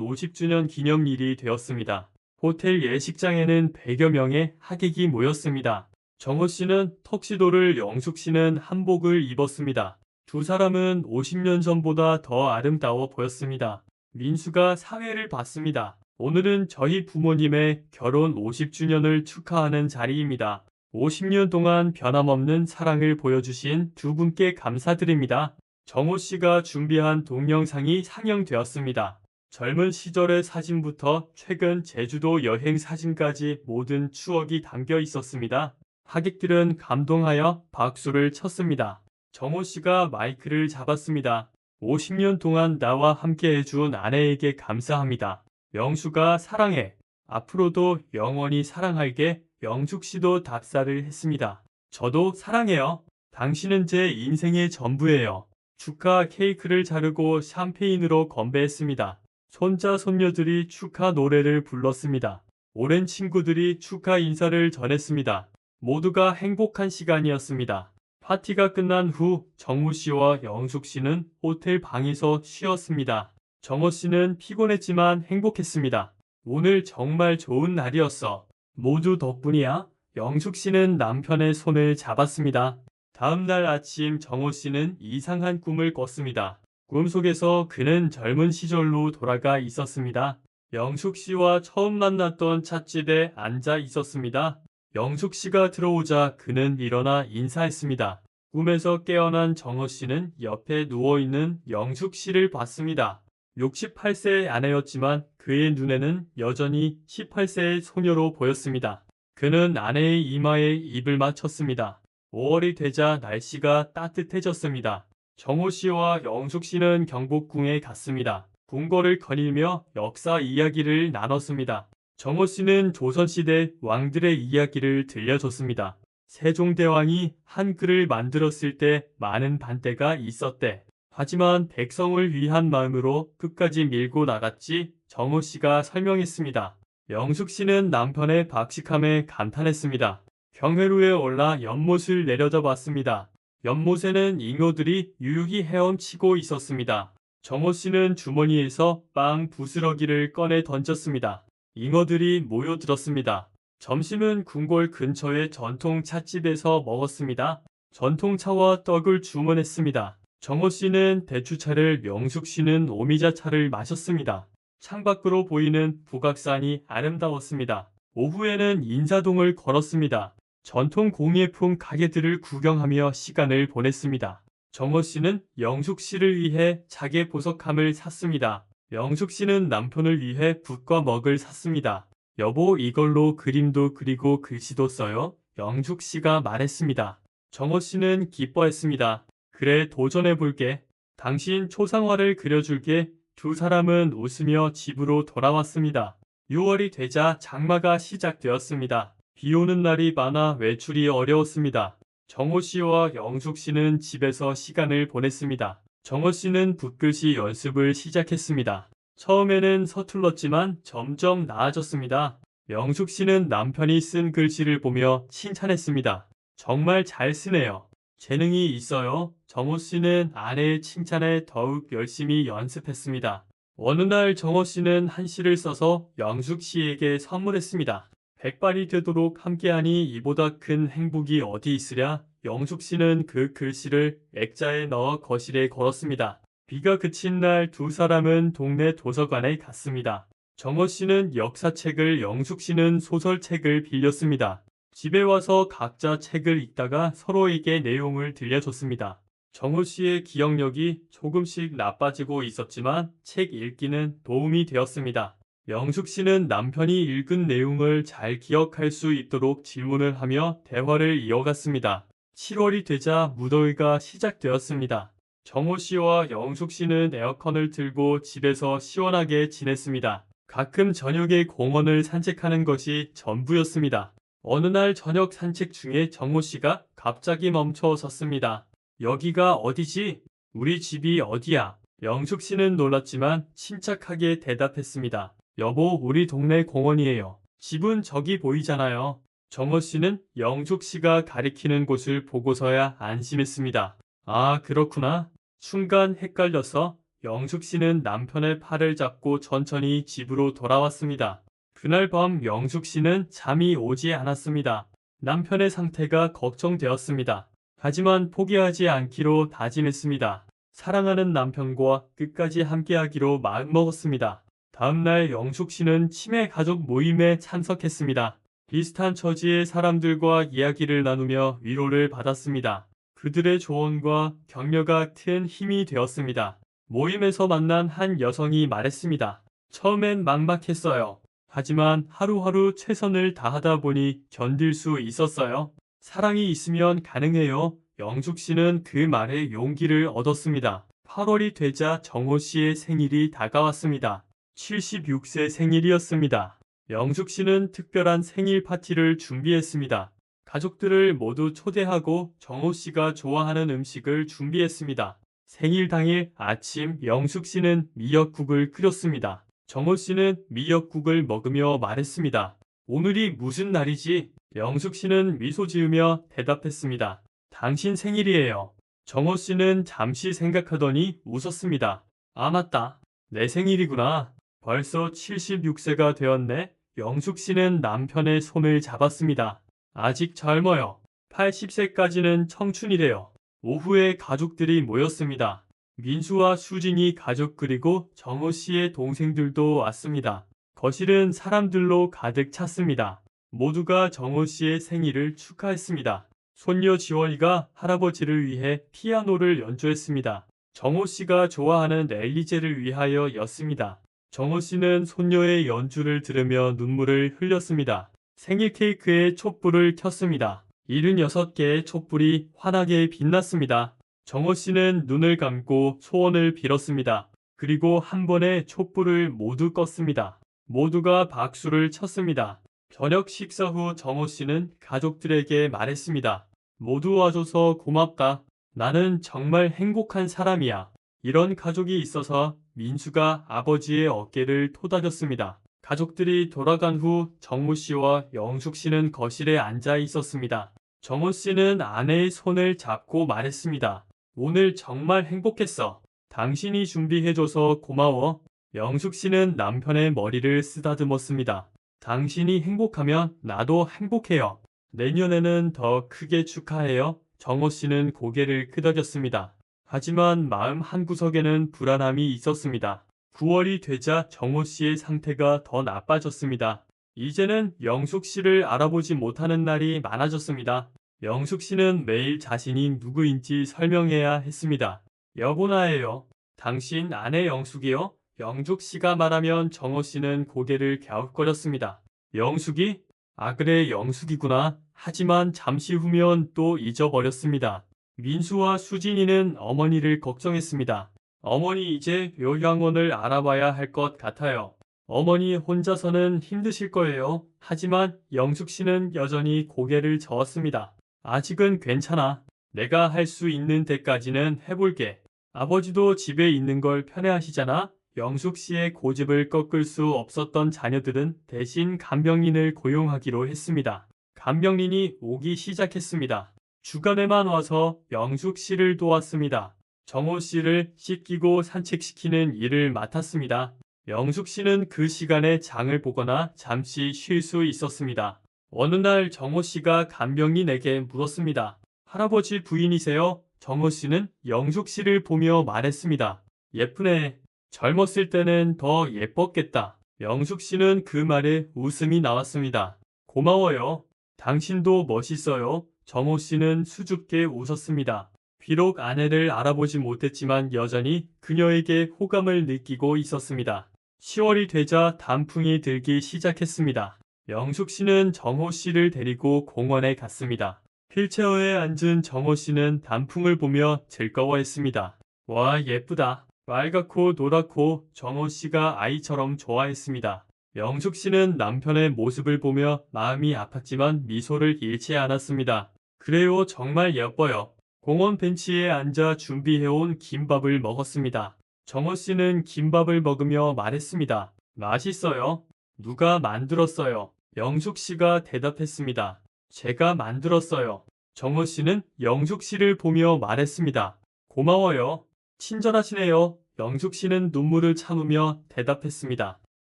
50주년 기념일이 되었습니다. 호텔 예식장에는 100여 명의 하객이 모였습니다. 정호 씨는 턱시도를, 영숙 씨는 한복을 입었습니다. 두 사람은 50년 전보다 더 아름다워 보였습니다. 민수가 사회를 받습니다. 오늘은 저희 부모님의 결혼 50주년을 축하하는 자리입니다. 50년 동안 변함없는 사랑을 보여주신 두 분께 감사드립니다. 정호 씨가 준비한 동영상이 상영되었습니다. 젊은 시절의 사진부터 최근 제주도 여행 사진까지 모든 추억이 담겨 있었습니다. 하객들은 감동하여 박수를 쳤습니다. 정호 씨가 마이크를 잡았습니다. 50년 동안 나와 함께 해준 아내에게 감사합니다. 영수가 사랑해. 앞으로도 영원히 사랑할게. 영숙 씨도 답사를 했습니다. 저도 사랑해요. 당신은 제 인생의 전부예요. 축하 케이크를 자르고 샴페인으로 건배했습니다. 손자 손녀들이 축하 노래를 불렀습니다. 오랜 친구들이 축하 인사를 전했습니다. 모두가 행복한 시간이었습니다. 파티가 끝난 후 정호 씨와 영숙 씨는 호텔 방에서 쉬었습니다. 정호 씨는 피곤했지만 행복했습니다. 오늘 정말 좋은 날이었어. 모두 덕분이야. 영숙 씨는 남편의 손을 잡았습니다. 다음 날 아침 정호 씨는 이상한 꿈을 꿨습니다. 꿈속에서 그는 젊은 시절로 돌아가 있었습니다. 영숙 씨와 처음 만났던 찻집에 앉아 있었습니다. 영숙 씨가 들어오자 그는 일어나 인사했습니다. 꿈에서 깨어난 정호 씨는 옆에 누워있는 영숙 씨를 봤습니다. 68세의 아내였지만 그의 눈에는 여전히 18세의 소녀로 보였습니다. 그는 아내의 이마에 입을 맞췄습니다. 5월이 되자 날씨가 따뜻해졌습니다. 정호 씨와 영숙 씨는 경복궁에 갔습니다. 궁궐을 거닐며 역사 이야기를 나눴습니다. 정호 씨는 조선시대 왕들의 이야기를 들려줬습니다. 세종대왕이 한글을 만들었을 때 많은 반대가 있었대. 하지만 백성을 위한 마음으로 끝까지 밀고 나갔지. 정호 씨가 설명했습니다. 영숙 씨는 남편의 박식함에 감탄했습니다. 경회로에 올라 연못을 내려다봤습니다. 연못에는 잉어들이 유유히 헤엄치고 있었습니다. 정호 씨는 주머니에서 빵 부스러기를 꺼내 던졌습니다. 잉어들이 모여들었습니다. 점심은 궁궐 근처의 전통 찻집에서 먹었습니다. 전통차와 떡을 주문했습니다. 정호 씨는 대추차를, 영숙 씨는 오미자차를 마셨습니다. 창밖으로 보이는 북악산이 아름다웠습니다. 오후에는 인사동을 걸었습니다. 전통 공예품 가게들을 구경하며 시간을 보냈습니다. 정호 씨는 영숙 씨를 위해 자개 보석함을 샀습니다. 영숙 씨는 남편을 위해 붓과 먹을 샀습니다. 여보, 이걸로 그림도 그리고 글씨도 써요. 영숙 씨가 말했습니다. 정호 씨는 기뻐했습니다. 그래, 도전해볼게. 당신 초상화를 그려줄게. 두 사람은 웃으며 집으로 돌아왔습니다. 6월이 되자 장마가 시작되었습니다. 비 오는 날이 많아 외출이 어려웠습니다. 정호 씨와 영숙 씨는 집에서 시간을 보냈습니다. 정호 씨는 붓글씨 연습을 시작했습니다. 처음에는 서툴렀지만 점점 나아졌습니다. 영숙 씨는 남편이 쓴 글씨를 보며 칭찬했습니다. 정말 잘 쓰네요. 재능이 있어요. 정호 씨는 아내의 칭찬에 더욱 열심히 연습했습니다. 어느 날 정호 씨는 한 시를 써서 영숙 씨에게 선물했습니다. 백발이 되도록 함께하니 이보다 큰 행복이 어디 있으랴. 영숙 씨는 그 글씨를 액자에 넣어 거실에 걸었습니다. 비가 그친 날 두 사람은 동네 도서관에 갔습니다. 정호 씨는 역사책을, 영숙 씨는 소설책을 빌렸습니다. 집에 와서 각자 책을 읽다가 서로에게 내용을 들려줬습니다. 정호 씨의 기억력이 조금씩 나빠지고 있었지만 책 읽기는 도움이 되었습니다. 영숙 씨는 남편이 읽은 내용을 잘 기억할 수 있도록 질문을 하며 대화를 이어갔습니다. 7월이 되자 무더위가 시작되었습니다. 정호 씨와 영숙 씨는 에어컨을 틀고 집에서 시원하게 지냈습니다. 가끔 저녁에 공원을 산책하는 것이 전부였습니다. 어느 날 저녁 산책 중에 정호 씨가 갑자기 멈춰 섰습니다. 여기가 어디지? 우리 집이 어디야? 영숙 씨는 놀랐지만 침착하게 대답했습니다. 여보, 우리 동네 공원이에요. 집은 저기 보이잖아요. 정호 씨는 영숙 씨가 가리키는 곳을 보고서야 안심했습니다. 아, 그렇구나. 순간 헷갈려서 영숙 씨는 남편의 팔을 잡고 천천히 집으로 돌아왔습니다. 그날 밤 영숙 씨는 잠이 오지 않았습니다. 남편의 상태가 걱정되었습니다. 하지만 포기하지 않기로 다짐했습니다. 사랑하는 남편과 끝까지 함께하기로 마음먹었습니다. 다음날 영숙 씨는 치매 가족 모임에 참석했습니다. 비슷한 처지의 사람들과 이야기를 나누며 위로를 받았습니다. 그들의 조언과 격려가 큰 힘이 되었습니다. 모임에서 만난 한 여성이 말했습니다. 처음엔 막막했어요. 하지만 하루하루 최선을 다하다 보니 견딜 수 있었어요. 사랑이 있으면 가능해요. 영숙 씨는 그 말에 용기를 얻었습니다. 8월이 되자 정호 씨의 생일이 다가왔습니다. 76세 생일이었습니다. 영숙 씨는 특별한 생일 파티를 준비했습니다. 가족들을 모두 초대하고 정호 씨가 좋아하는 음식을 준비했습니다. 생일 당일 아침 영숙 씨는 미역국을 끓였습니다. 정호 씨는 미역국을 먹으며 말했습니다. 오늘이 무슨 날이지? 영숙 씨는 미소 지으며 대답했습니다. 당신 생일이에요. 정호 씨는 잠시 생각하더니 웃었습니다. 아, 맞다. 내 생일이구나. 벌써 76세가 되었네. 영숙 씨는 남편의 손을 잡았습니다. 아직 젊어요. 80세까지는 청춘이래요. 오후에 가족들이 모였습니다. 민수와 수진이 가족 그리고 정호 씨의 동생들도 왔습니다. 거실은 사람들로 가득 찼습니다. 모두가 정호 씨의 생일을 축하했습니다. 손녀 지원이가 할아버지를 위해 피아노를 연주했습니다. 정호 씨가 좋아하는 엘리제를 위하여였습니다. 정호 씨는 손녀의 연주를 들으며 눈물을 흘렸습니다. 생일 케이크에 촛불을 켰습니다. 76개의 촛불이 환하게 빛났습니다. 정호 씨는 눈을 감고 소원을 빌었습니다. 그리고 한 번에 촛불을 모두 껐습니다. 모두가 박수를 쳤습니다. 저녁 식사 후 정호 씨는 가족들에게 말했습니다. 모두 와줘서 고맙다. 나는 정말 행복한 사람이야. 이런 가족이 있어서 민수가 아버지의 어깨를 토닥였습니다. 가족들이 돌아간 후 정모 씨와 영숙 씨는 거실에 앉아 있었습니다. 정모 씨는 아내의 손을 잡고 말했습니다. 오늘 정말 행복했어. 당신이 준비해줘서 고마워. 영숙 씨는 남편의 머리를 쓰다듬었습니다. 당신이 행복하면 나도 행복해요. 내년에는 더 크게 축하해요. 정호 씨는 고개를 끄덕였습니다. 하지만 마음 한구석에는 불안함이 있었습니다. 9월이 되자 정호 씨의 상태가 더 나빠졌습니다. 이제는 영숙 씨를 알아보지 못하는 날이 많아졌습니다. 영숙 씨는 매일 자신이 누구인지 설명해야 했습니다. 여보나예요. 당신 아내 영숙이요? 영숙 씨가 말하면 정호 씨는 고개를 갸웃거렸습니다. 영숙이? 아, 그래, 영숙이구나. 하지만 잠시 후면 또 잊어버렸습니다. 민수와 수진이는 어머니를 걱정했습니다. 어머니, 이제 요양원을 알아봐야 할 것 같아요. 어머니 혼자서는 힘드실 거예요. 하지만 영숙 씨는 여전히 고개를 저었습니다. 아직은 괜찮아. 내가 할 수 있는 데까지는 해볼게. 아버지도 집에 있는 걸 편해하시잖아. 영숙 씨의 고집을 꺾을 수 없었던 자녀들은 대신 간병인을 고용하기로 했습니다. 간병인이 오기 시작했습니다. 주간에만 와서 영숙 씨를 도왔습니다. 정호 씨를 씻기고 산책시키는 일을 맡았습니다. 영숙 씨는 그 시간에 장을 보거나 잠시 쉴 수 있었습니다. 어느 날 정호 씨가 간병인에게 물었습니다. 할아버지 부인이세요? 정호 씨는 영숙 씨를 보며 말했습니다. 예쁘네. 젊었을 때는 더 예뻤겠다. 영숙 씨는 그 말에 웃음이 나왔습니다. 고마워요. 당신도 멋있어요. 정호 씨는 수줍게 웃었습니다. 비록 아내를 알아보지 못했지만 여전히 그녀에게 호감을 느끼고 있었습니다. 10월이 되자 단풍이 들기 시작했습니다. 영숙 씨는 정호 씨를 데리고 공원에 갔습니다. 휠체어에 앉은 정호 씨는 단풍을 보며 즐거워했습니다. 와, 예쁘다. 빨갛고 노랗고 정호 씨가 아이처럼 좋아했습니다. 영숙 씨는 남편의 모습을 보며 마음이 아팠지만 미소를 잃지 않았습니다. 그래요, 정말 예뻐요. 공원 벤치에 앉아 준비해온 김밥을 먹었습니다. 정호 씨는 김밥을 먹으며 말했습니다. 맛있어요. 누가 만들었어요? 영숙 씨가 대답했습니다. 제가 만들었어요. 정호 씨는 영숙 씨를 보며 말했습니다. 고마워요. 친절하시네요. 영숙 씨는 눈물을 참으며 대답했습니다.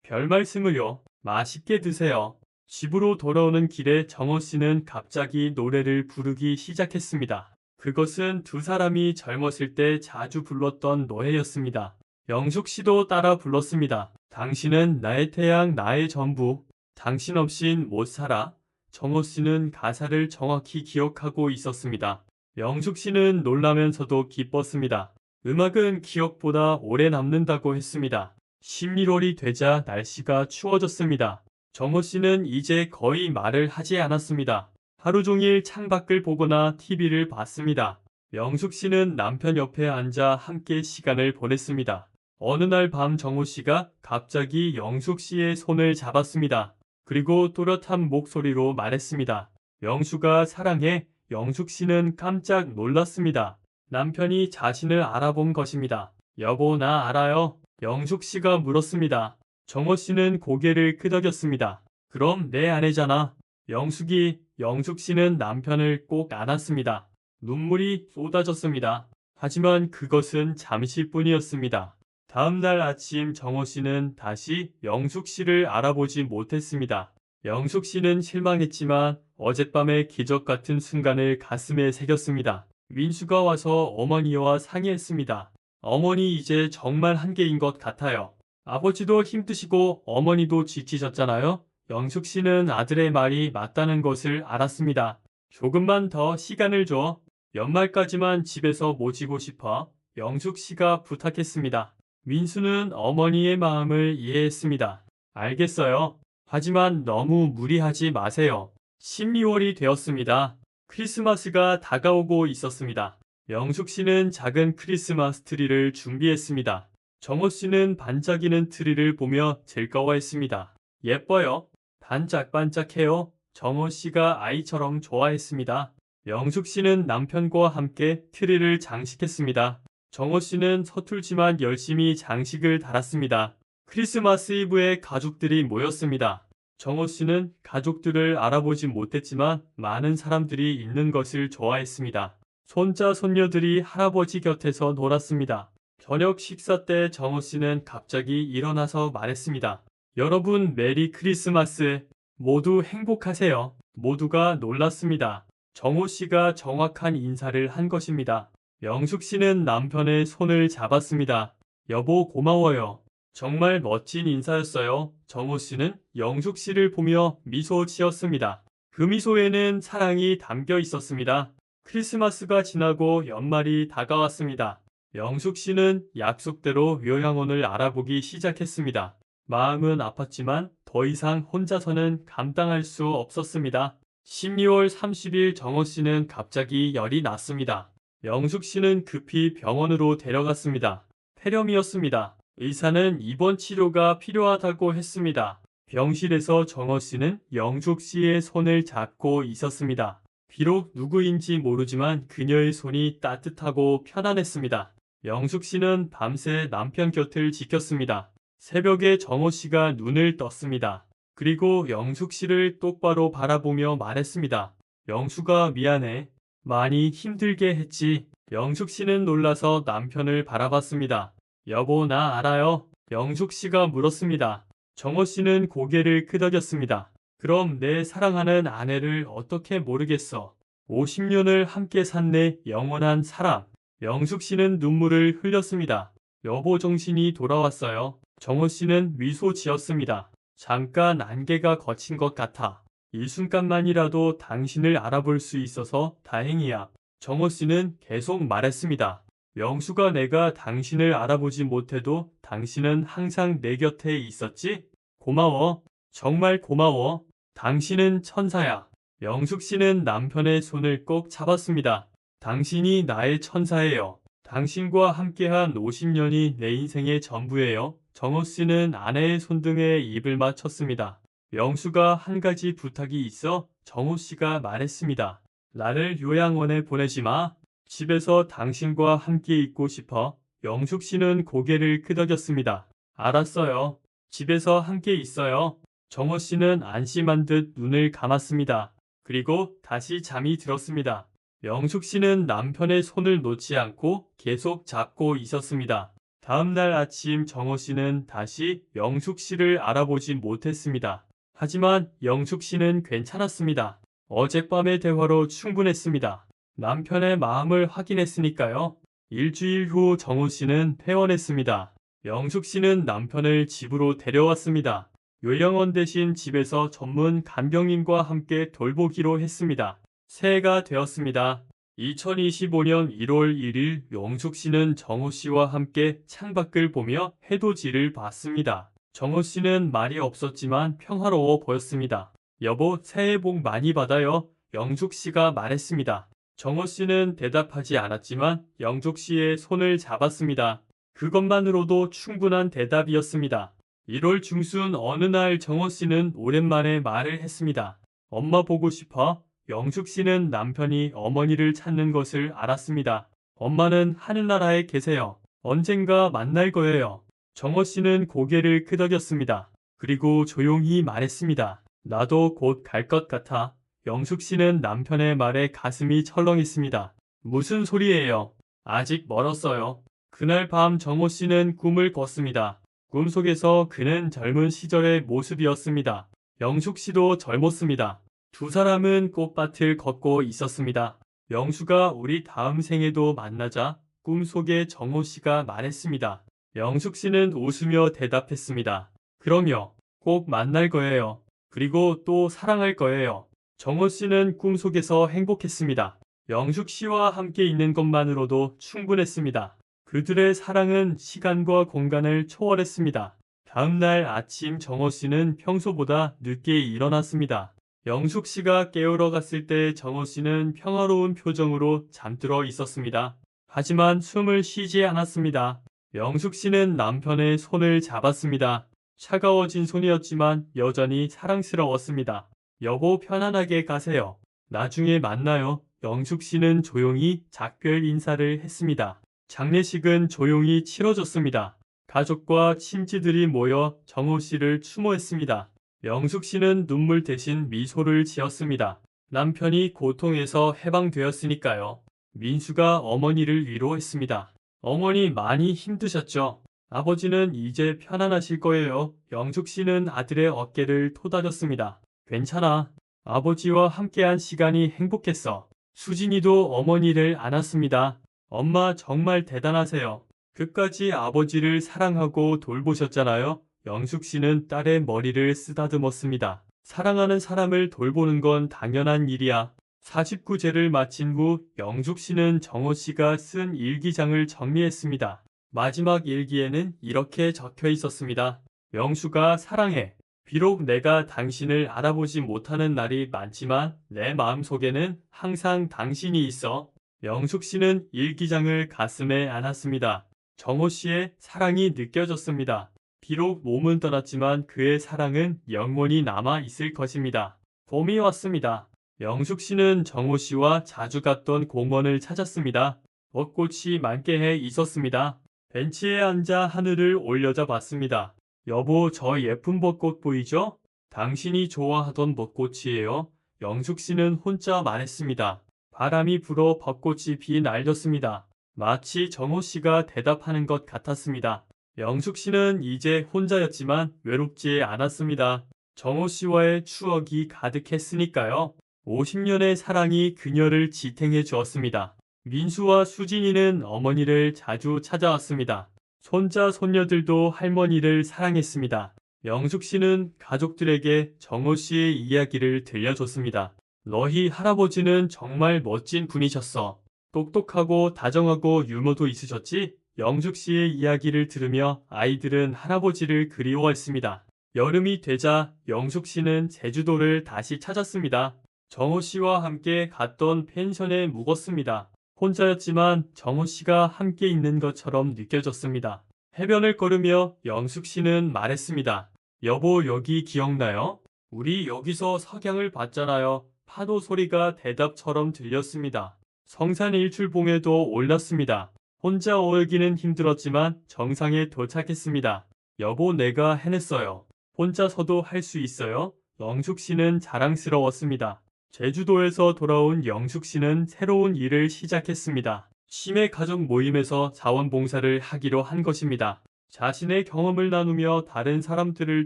별 말씀을요. 맛있게 드세요. 집으로 돌아오는 길에 정호 씨는 갑자기 노래를 부르기 시작했습니다. 그것은 두 사람이 젊었을 때 자주 불렀던 노래였습니다. 영숙 씨도 따라 불렀습니다. 당신은 나의 태양, 나의 전부. 당신 없인 못 살아. 정호 씨는 가사를 정확히 기억하고 있었습니다. 영숙 씨는 놀라면서도 기뻤습니다. 음악은 기억보다 오래 남는다고 했습니다. 11월이 되자 날씨가 추워졌습니다. 정호 씨는 이제 거의 말을 하지 않았습니다. 하루 종일 창밖을 보거나 TV를 봤습니다. 영숙 씨는 남편 옆에 앉아 함께 시간을 보냈습니다. 어느 날 밤 정호 씨가 갑자기 영숙 씨의 손을 잡았습니다. 그리고 또렷한 목소리로 말했습니다. 영숙아 사랑해. 영숙 씨는 깜짝 놀랐습니다. 남편이 자신을 알아본 것입니다. 여보 나 알아요. 영숙 씨가 물었습니다. 정호 씨는 고개를 끄덕였습니다. 그럼 내 아내잖아. 영숙 씨는 남편을 꼭 안았습니다. 눈물이 쏟아졌습니다. 하지만 그것은 잠시뿐이었습니다. 다음 날 아침 정호 씨는 다시 영숙 씨를 알아보지 못했습니다. 영숙 씨는 실망했지만 어젯밤의 기적 같은 순간을 가슴에 새겼습니다. 민수가 와서 어머니와 상의했습니다. 어머니 이제 정말 한계인 것 같아요. 아버지도 힘드시고 어머니도 지치셨잖아요. 영숙 씨는 아들의 말이 맞다는 것을 알았습니다. 조금만 더 시간을 줘. 연말까지만 집에서 모시고 싶어. 영숙 씨가 부탁했습니다. 민수는 어머니의 마음을 이해했습니다. 알겠어요. 하지만 너무 무리하지 마세요. 12월이 되었습니다. 크리스마스가 다가오고 있었습니다. 영숙 씨는 작은 크리스마스 트리를 준비했습니다. 정호 씨는 반짝이는 트리를 보며 즐거워했습니다. 예뻐요. 반짝반짝해요. 정호 씨가 아이처럼 좋아했습니다. 영숙 씨는 남편과 함께 트리를 장식했습니다. 정호 씨는 서툴지만 열심히 장식을 달았습니다. 크리스마스 이브에 가족들이 모였습니다. 정호 씨는 가족들을 알아보지 못했지만 많은 사람들이 있는 것을 좋아했습니다. 손자, 손녀들이 할아버지 곁에서 놀았습니다. 저녁 식사 때 정호 씨는 갑자기 일어나서 말했습니다. 여러분, 메리 크리스마스. 모두 행복하세요. 모두가 놀랐습니다. 정호 씨가 정확한 인사를 한 것입니다. 영숙 씨는 남편의 손을 잡았습니다. 여보, 고마워요. 정말 멋진 인사였어요. 정호 씨는 영숙 씨를 보며 미소 지었습니다. 그 미소에는 사랑이 담겨 있었습니다. 크리스마스가 지나고 연말이 다가왔습니다. 영숙 씨는 약속대로 요양원을 알아보기 시작했습니다. 마음은 아팠지만 더 이상 혼자서는 감당할 수 없었습니다. 12월 30일 정호 씨는 갑자기 열이 났습니다. 영숙 씨는 급히 병원으로 데려갔습니다. 폐렴이었습니다. 의사는 입원 치료가 필요하다고 했습니다. 병실에서 정호 씨는 영숙 씨의 손을 잡고 있었습니다. 비록 누구인지 모르지만 그녀의 손이 따뜻하고 편안했습니다. 영숙 씨는 밤새 남편 곁을 지켰습니다. 새벽에 정호 씨가 눈을 떴습니다. 그리고 영숙 씨를 똑바로 바라보며 말했습니다. 영숙아 미안해. 많이 힘들게 했지. 영숙 씨는 놀라서 남편을 바라봤습니다. 여보 나 알아요. 영숙 씨가 물었습니다. 정호 씨는 고개를 끄덕였습니다. 그럼 내 사랑하는 아내를 어떻게 모르겠어. 50년을 함께 산 내 영원한 사람. 영숙 씨는 눈물을 흘렸습니다. 여보 정신이 돌아왔어요. 정호 씨는 미소 지었습니다. 잠깐 안개가 걷힌 것 같아. 이 순간만이라도 당신을 알아볼 수 있어서 다행이야. 정호 씨는 계속 말했습니다. 영수가 내가 당신을 알아보지 못해도 당신은 항상 내 곁에 있었지? 고마워. 정말 고마워. 당신은 천사야. 영숙 씨는 남편의 손을 꼭 잡았습니다. 당신이 나의 천사예요. 당신과 함께한 50년이 내 인생의 전부예요. 정호 씨는 아내의 손등에 입을 맞췄습니다. 영수가 한 가지 부탁이 있어. 정호 씨가 말했습니다. 나를 요양원에 보내지 마. 집에서 당신과 함께 있고 싶어. 영숙 씨는 고개를 끄덕였습니다. 알았어요. 집에서 함께 있어요. 정호 씨는 안심한 듯 눈을 감았습니다. 그리고 다시 잠이 들었습니다. 영숙 씨는 남편의 손을 놓지 않고 계속 잡고 있었습니다. 다음 날 아침 정호 씨는 다시 영숙 씨를 알아보지 못했습니다. 하지만 영숙 씨는 괜찮았습니다. 어젯밤의 대화로 충분했습니다. 남편의 마음을 확인했으니까요. 일주일 후 정호 씨는 퇴원했습니다. 영숙 씨는 남편을 집으로 데려왔습니다. 요양원 대신 집에서 전문 간병인과 함께 돌보기로 했습니다. 새해가 되었습니다. 2025년 1월 1일 영숙 씨는 정호 씨와 함께 창밖을 보며 해돋이를 봤습니다. 정호 씨는 말이 없었지만 평화로워 보였습니다. 여보, 새해 복 많이 받아요. 영숙 씨가 말했습니다. 정호 씨는 대답하지 않았지만 영숙 씨의 손을 잡았습니다. 그것만으로도 충분한 대답이었습니다. 1월 중순 어느 날 정호 씨는 오랜만에 말을 했습니다. 엄마 보고 싶어? 영숙 씨는 남편이 어머니를 찾는 것을 알았습니다. 엄마는 하늘나라에 계세요. 언젠가 만날 거예요. 정호 씨는 고개를 끄덕였습니다. 그리고 조용히 말했습니다. 나도 곧 갈 것 같아. 영숙 씨는 남편의 말에 가슴이 철렁했습니다. 무슨 소리예요? 아직 멀었어요. 그날 밤 정호 씨는 꿈을 꿨습니다. 꿈속에서 그는 젊은 시절의 모습이었습니다. 영숙 씨도 젊었습니다. 두 사람은 꽃밭을 걷고 있었습니다. 영수가 우리 다음 생에도 만나자 꿈속에 정호 씨가 말했습니다. 영숙 씨는 웃으며 대답했습니다. 그럼요. 꼭 만날 거예요. 그리고 또 사랑할 거예요. 정호 씨는 꿈속에서 행복했습니다. 영숙 씨와 함께 있는 것만으로도 충분했습니다. 그들의 사랑은 시간과 공간을 초월했습니다. 다음 날 아침 정호 씨는 평소보다 늦게 일어났습니다. 영숙 씨가 깨우러 갔을 때 정호 씨는 평화로운 표정으로 잠들어 있었습니다. 하지만 숨을 쉬지 않았습니다. 영숙 씨는 남편의 손을 잡았습니다. 차가워진 손이었지만 여전히 사랑스러웠습니다. 여보, 편안하게 가세요. 나중에 만나요. 영숙 씨는 조용히 작별 인사를 했습니다. 장례식은 조용히 치러졌습니다. 가족과 친지들이 모여 정호 씨를 추모했습니다. 영숙 씨는 눈물 대신 미소를 지었습니다. 남편이 고통에서 해방되었으니까요. 민수가 어머니를 위로했습니다. 어머니 많이 힘드셨죠? 아버지는 이제 편안하실 거예요. 영숙 씨는 아들의 어깨를 토닥였습니다. 괜찮아. 아버지와 함께한 시간이 행복했어. 수진이도 어머니를 안았습니다. 엄마 정말 대단하세요. 끝까지 아버지를 사랑하고 돌보셨잖아요. 영숙 씨는 딸의 머리를 쓰다듬었습니다. 사랑하는 사람을 돌보는 건 당연한 일이야. 49제를 마친 후 영숙 씨는 정호 씨가 쓴 일기장을 정리했습니다. 마지막 일기에는 이렇게 적혀 있었습니다. 영숙아, 사랑해. 비록 내가 당신을 알아보지 못하는 날이 많지만 내 마음속에는 항상 당신이 있어. 영숙 씨는 일기장을 가슴에 안았습니다. 정호 씨의 사랑이 느껴졌습니다. 비록 몸은 떠났지만 그의 사랑은 영원히 남아 있을 것입니다. 봄이 왔습니다. 영숙 씨는 정호 씨와 자주 갔던 공원을 찾았습니다. 벚꽃이 만개해 있었습니다. 벤치에 앉아 하늘을 올려다 봤습니다. 여보, 저 예쁜 벚꽃 보이죠? 당신이 좋아하던 벚꽃이에요. 영숙 씨는 혼자 말했습니다. 바람이 불어 벚꽃이 비 날렸습니다. 마치 정호 씨가 대답하는 것 같았습니다. 영숙 씨는 이제 혼자였지만 외롭지 않았습니다. 정호 씨와의 추억이 가득했으니까요. 50년의 사랑이 그녀를 지탱해 주었습니다. 민수와 수진이는 어머니를 자주 찾아왔습니다. 손자, 손녀들도 할머니를 사랑했습니다. 영숙 씨는 가족들에게 정호 씨의 이야기를 들려줬습니다. 너희 할아버지는 정말 멋진 분이셨어. 똑똑하고 다정하고 유머도 있으셨지? 영숙 씨의 이야기를 들으며 아이들은 할아버지를 그리워했습니다. 여름이 되자 영숙 씨는 제주도를 다시 찾았습니다. 정호 씨와 함께 갔던 펜션에 묵었습니다. 혼자였지만 정호 씨가 함께 있는 것처럼 느껴졌습니다. 해변을 걸으며 영숙 씨는 말했습니다. 여보, 여기 기억나요? 우리 여기서 석양을 봤잖아요. 파도 소리가 대답처럼 들렸습니다. 성산 일출봉에도 올랐습니다. 혼자 오르기는 힘들었지만 정상에 도착했습니다. 여보, 내가 해냈어요. 혼자서도 할 수 있어요? 영숙 씨는 자랑스러웠습니다. 제주도에서 돌아온 영숙 씨는 새로운 일을 시작했습니다. 치매 가족 모임에서 자원봉사를 하기로 한 것입니다. 자신의 경험을 나누며 다른 사람들을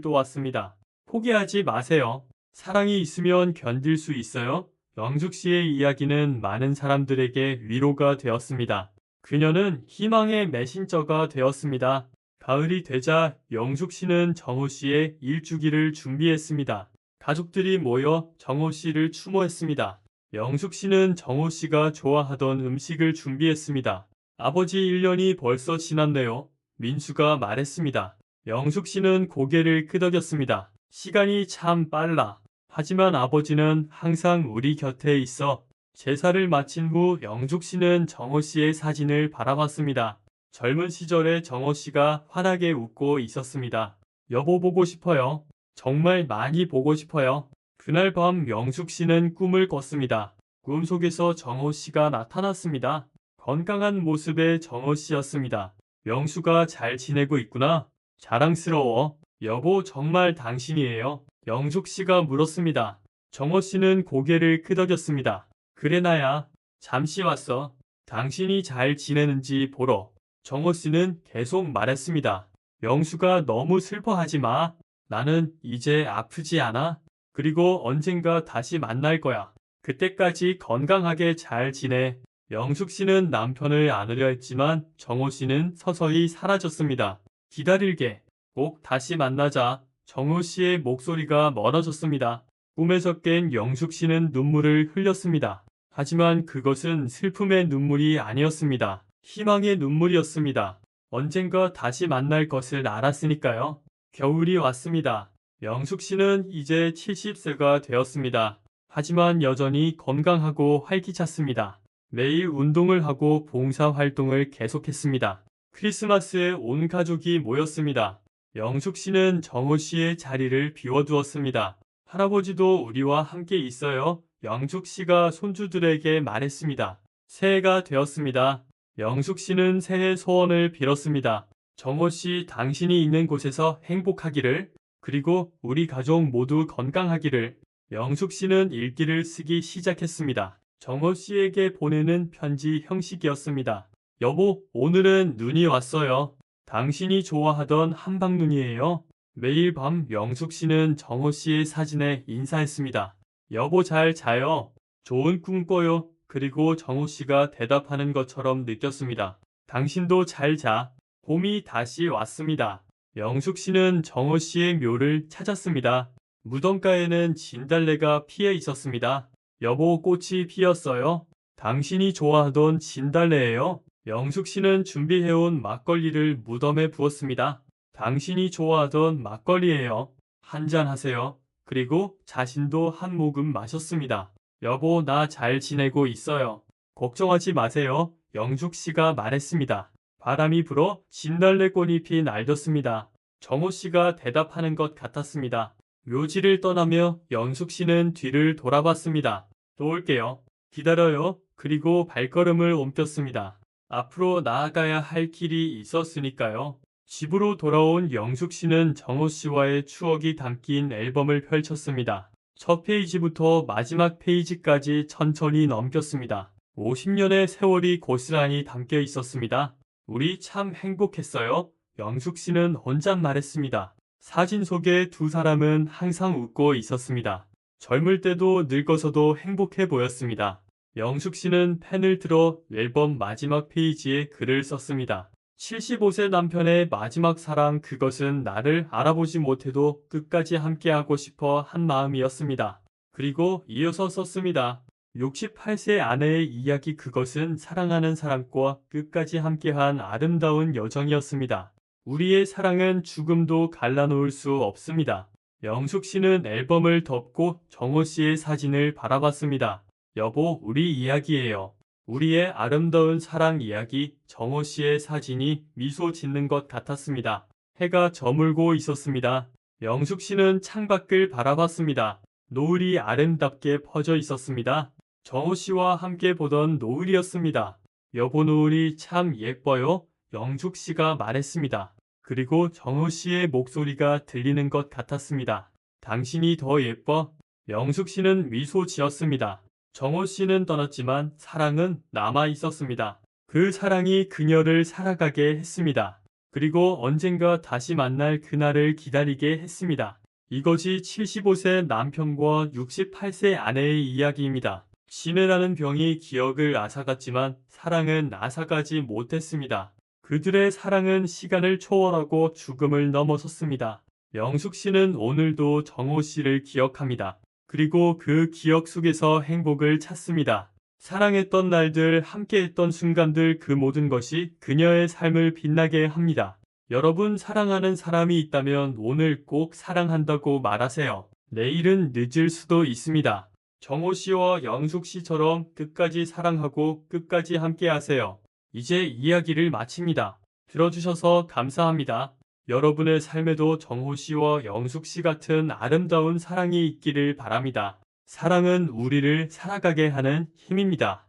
도왔습니다. 포기하지 마세요. 사랑이 있으면 견딜 수 있어요. 영숙 씨의 이야기는 많은 사람들에게 위로가 되었습니다. 그녀는 희망의 메신저가 되었습니다. 가을이 되자 영숙 씨는 정호 씨의 일주기를 준비했습니다. 가족들이 모여 정호 씨를 추모했습니다. 영숙 씨는 정호 씨가 좋아하던 음식을 준비했습니다. 아버지 1년이 벌써 지났네요. 민수가 말했습니다. 영숙 씨는 고개를 끄덕였습니다. 시간이 참 빨라. 하지만 아버지는 항상 우리 곁에 있어. 제사를 마친 후 영숙 씨는 정호 씨의 사진을 바라봤습니다. 젊은 시절에 정호 씨가 환하게 웃고 있었습니다. 여보 보고 싶어요. 정말 많이 보고 싶어요. 그날 밤 영숙 씨는 꿈을 꿨습니다. 꿈속에서 정호 씨가 나타났습니다. 건강한 모습의 정호 씨였습니다. 영수가 잘 지내고 있구나. 자랑스러워. 여보 정말 당신이에요. 영숙 씨가 물었습니다. 정호 씨는 고개를 끄덕였습니다. 그래 나야. 잠시 왔어. 당신이 잘 지내는지 보러. 정호 씨는 계속 말했습니다. 영수가 너무 슬퍼하지 마. 나는 이제 아프지 않아. 그리고 언젠가 다시 만날 거야. 그때까지 건강하게 잘 지내. 영숙 씨는 남편을 안으려 했지만 정호 씨는 서서히 사라졌습니다. 기다릴게. 꼭 다시 만나자. 정호 씨의 목소리가 멀어졌습니다. 꿈에서 깬 영숙 씨는 눈물을 흘렸습니다. 하지만 그것은 슬픔의 눈물이 아니었습니다. 희망의 눈물이었습니다. 언젠가 다시 만날 것을 알았으니까요. 겨울이 왔습니다. 영숙 씨는 이제 70세가 되었습니다. 하지만 여전히 건강하고 활기찼습니다. 매일 운동을 하고 봉사활동을 계속했습니다. 크리스마스에 온 가족이 모였습니다. 영숙 씨는 정호 씨의 자리를 비워두었습니다. 할아버지도 우리와 함께 있어요. 영숙 씨가 손주들에게 말했습니다. 새해가 되었습니다. 영숙 씨는 새해 소원을 빌었습니다. 정호 씨 당신이 있는 곳에서 행복하기를, 그리고 우리 가족 모두 건강하기를. 영숙 씨는 일기를 쓰기 시작했습니다. 정호 씨에게 보내는 편지 형식이었습니다. 여보, 오늘은 눈이 왔어요. 당신이 좋아하던 한방눈이에요. 매일 밤 영숙 씨는 정호 씨의 사진에 인사했습니다. 여보 잘 자요. 좋은 꿈 꿔요. 그리고 정호 씨가 대답하는 것처럼 느꼈습니다. 당신도 잘 자. 봄이 다시 왔습니다. 영숙 씨는 정호 씨의 묘를 찾았습니다. 무덤가에는 진달래가 피해 있었습니다. 여보 꽃이 피었어요. 당신이 좋아하던 진달래예요. 영숙 씨는 준비해온 막걸리를 무덤에 부었습니다. 당신이 좋아하던 막걸리예요. 한잔 하세요. 그리고 자신도 한 모금 마셨습니다. 여보 나 잘 지내고 있어요. 걱정하지 마세요. 영숙 씨가 말했습니다. 바람이 불어 진달래꽃잎이 날렸습니다. 정호 씨가 대답하는 것 같았습니다. 묘지를 떠나며 영숙 씨는 뒤를 돌아봤습니다. 또 올게요. 기다려요. 그리고 발걸음을 옮겼습니다. 앞으로 나아가야 할 길이 있었으니까요. 집으로 돌아온 영숙 씨는 정호 씨와의 추억이 담긴 앨범을 펼쳤습니다. 첫 페이지부터 마지막 페이지까지 천천히 넘겼습니다. 50년의 세월이 고스란히 담겨 있었습니다. 우리 참 행복했어요. 영숙 씨는 혼잣말했습니다. 사진 속의 두 사람은 항상 웃고 있었습니다. 젊을 때도 늙어서도 행복해 보였습니다. 영숙 씨는 펜을 들어 앨범 마지막 페이지에 글을 썼습니다. 75세 남편의 마지막 사랑 그것은 나를 알아보지 못해도 끝까지 함께하고 싶어 한 마음이었습니다. 그리고 이어서 썼습니다. 68세 아내의 이야기 그것은 사랑하는 사람과 끝까지 함께한 아름다운 여정이었습니다. 우리의 사랑은 죽음도 갈라놓을 수 없습니다. 영숙 씨는 앨범을 덮고 정호 씨의 사진을 바라봤습니다. 여보, 우리 이야기예요. 우리의 아름다운 사랑 이야기. 정호 씨의 사진이 미소 짓는 것 같았습니다. 해가 저물고 있었습니다. 영숙 씨는 창밖을 바라봤습니다. 노을이 아름답게 퍼져 있었습니다. 정호 씨와 함께 보던 노을이었습니다. 여보 노을이 참 예뻐요. 영숙 씨가 말했습니다. 그리고 정호 씨의 목소리가 들리는 것 같았습니다. 당신이 더 예뻐. 영숙 씨는 미소 지었습니다. 정호 씨는 떠났지만 사랑은 남아 있었습니다. 그 사랑이 그녀를 살아가게 했습니다. 그리고 언젠가 다시 만날 그날을 기다리게 했습니다. 이것이 75세 남편과 68세 아내의 이야기입니다. 신혜라는 병이 기억을 앗아갔지만 사랑은 앗아가지 못했습니다. 그들의 사랑은 시간을 초월하고 죽음을 넘어섰습니다. 영숙 씨는 오늘도 정호 씨를 기억합니다. 그리고 그 기억 속에서 행복을 찾습니다. 사랑했던 날들, 함께했던 순간들, 그 모든 것이 그녀의 삶을 빛나게 합니다. 여러분, 사랑하는 사람이 있다면 오늘 꼭 사랑한다고 말하세요. 내일은 늦을 수도 있습니다. 정호 씨와 영숙 씨처럼 끝까지 사랑하고 끝까지 함께하세요. 이제 이야기를 마칩니다. 들어주셔서 감사합니다. 여러분의 삶에도 정호 씨와 영숙 씨 같은 아름다운 사랑이 있기를 바랍니다. 사랑은 우리를 살아가게 하는 힘입니다.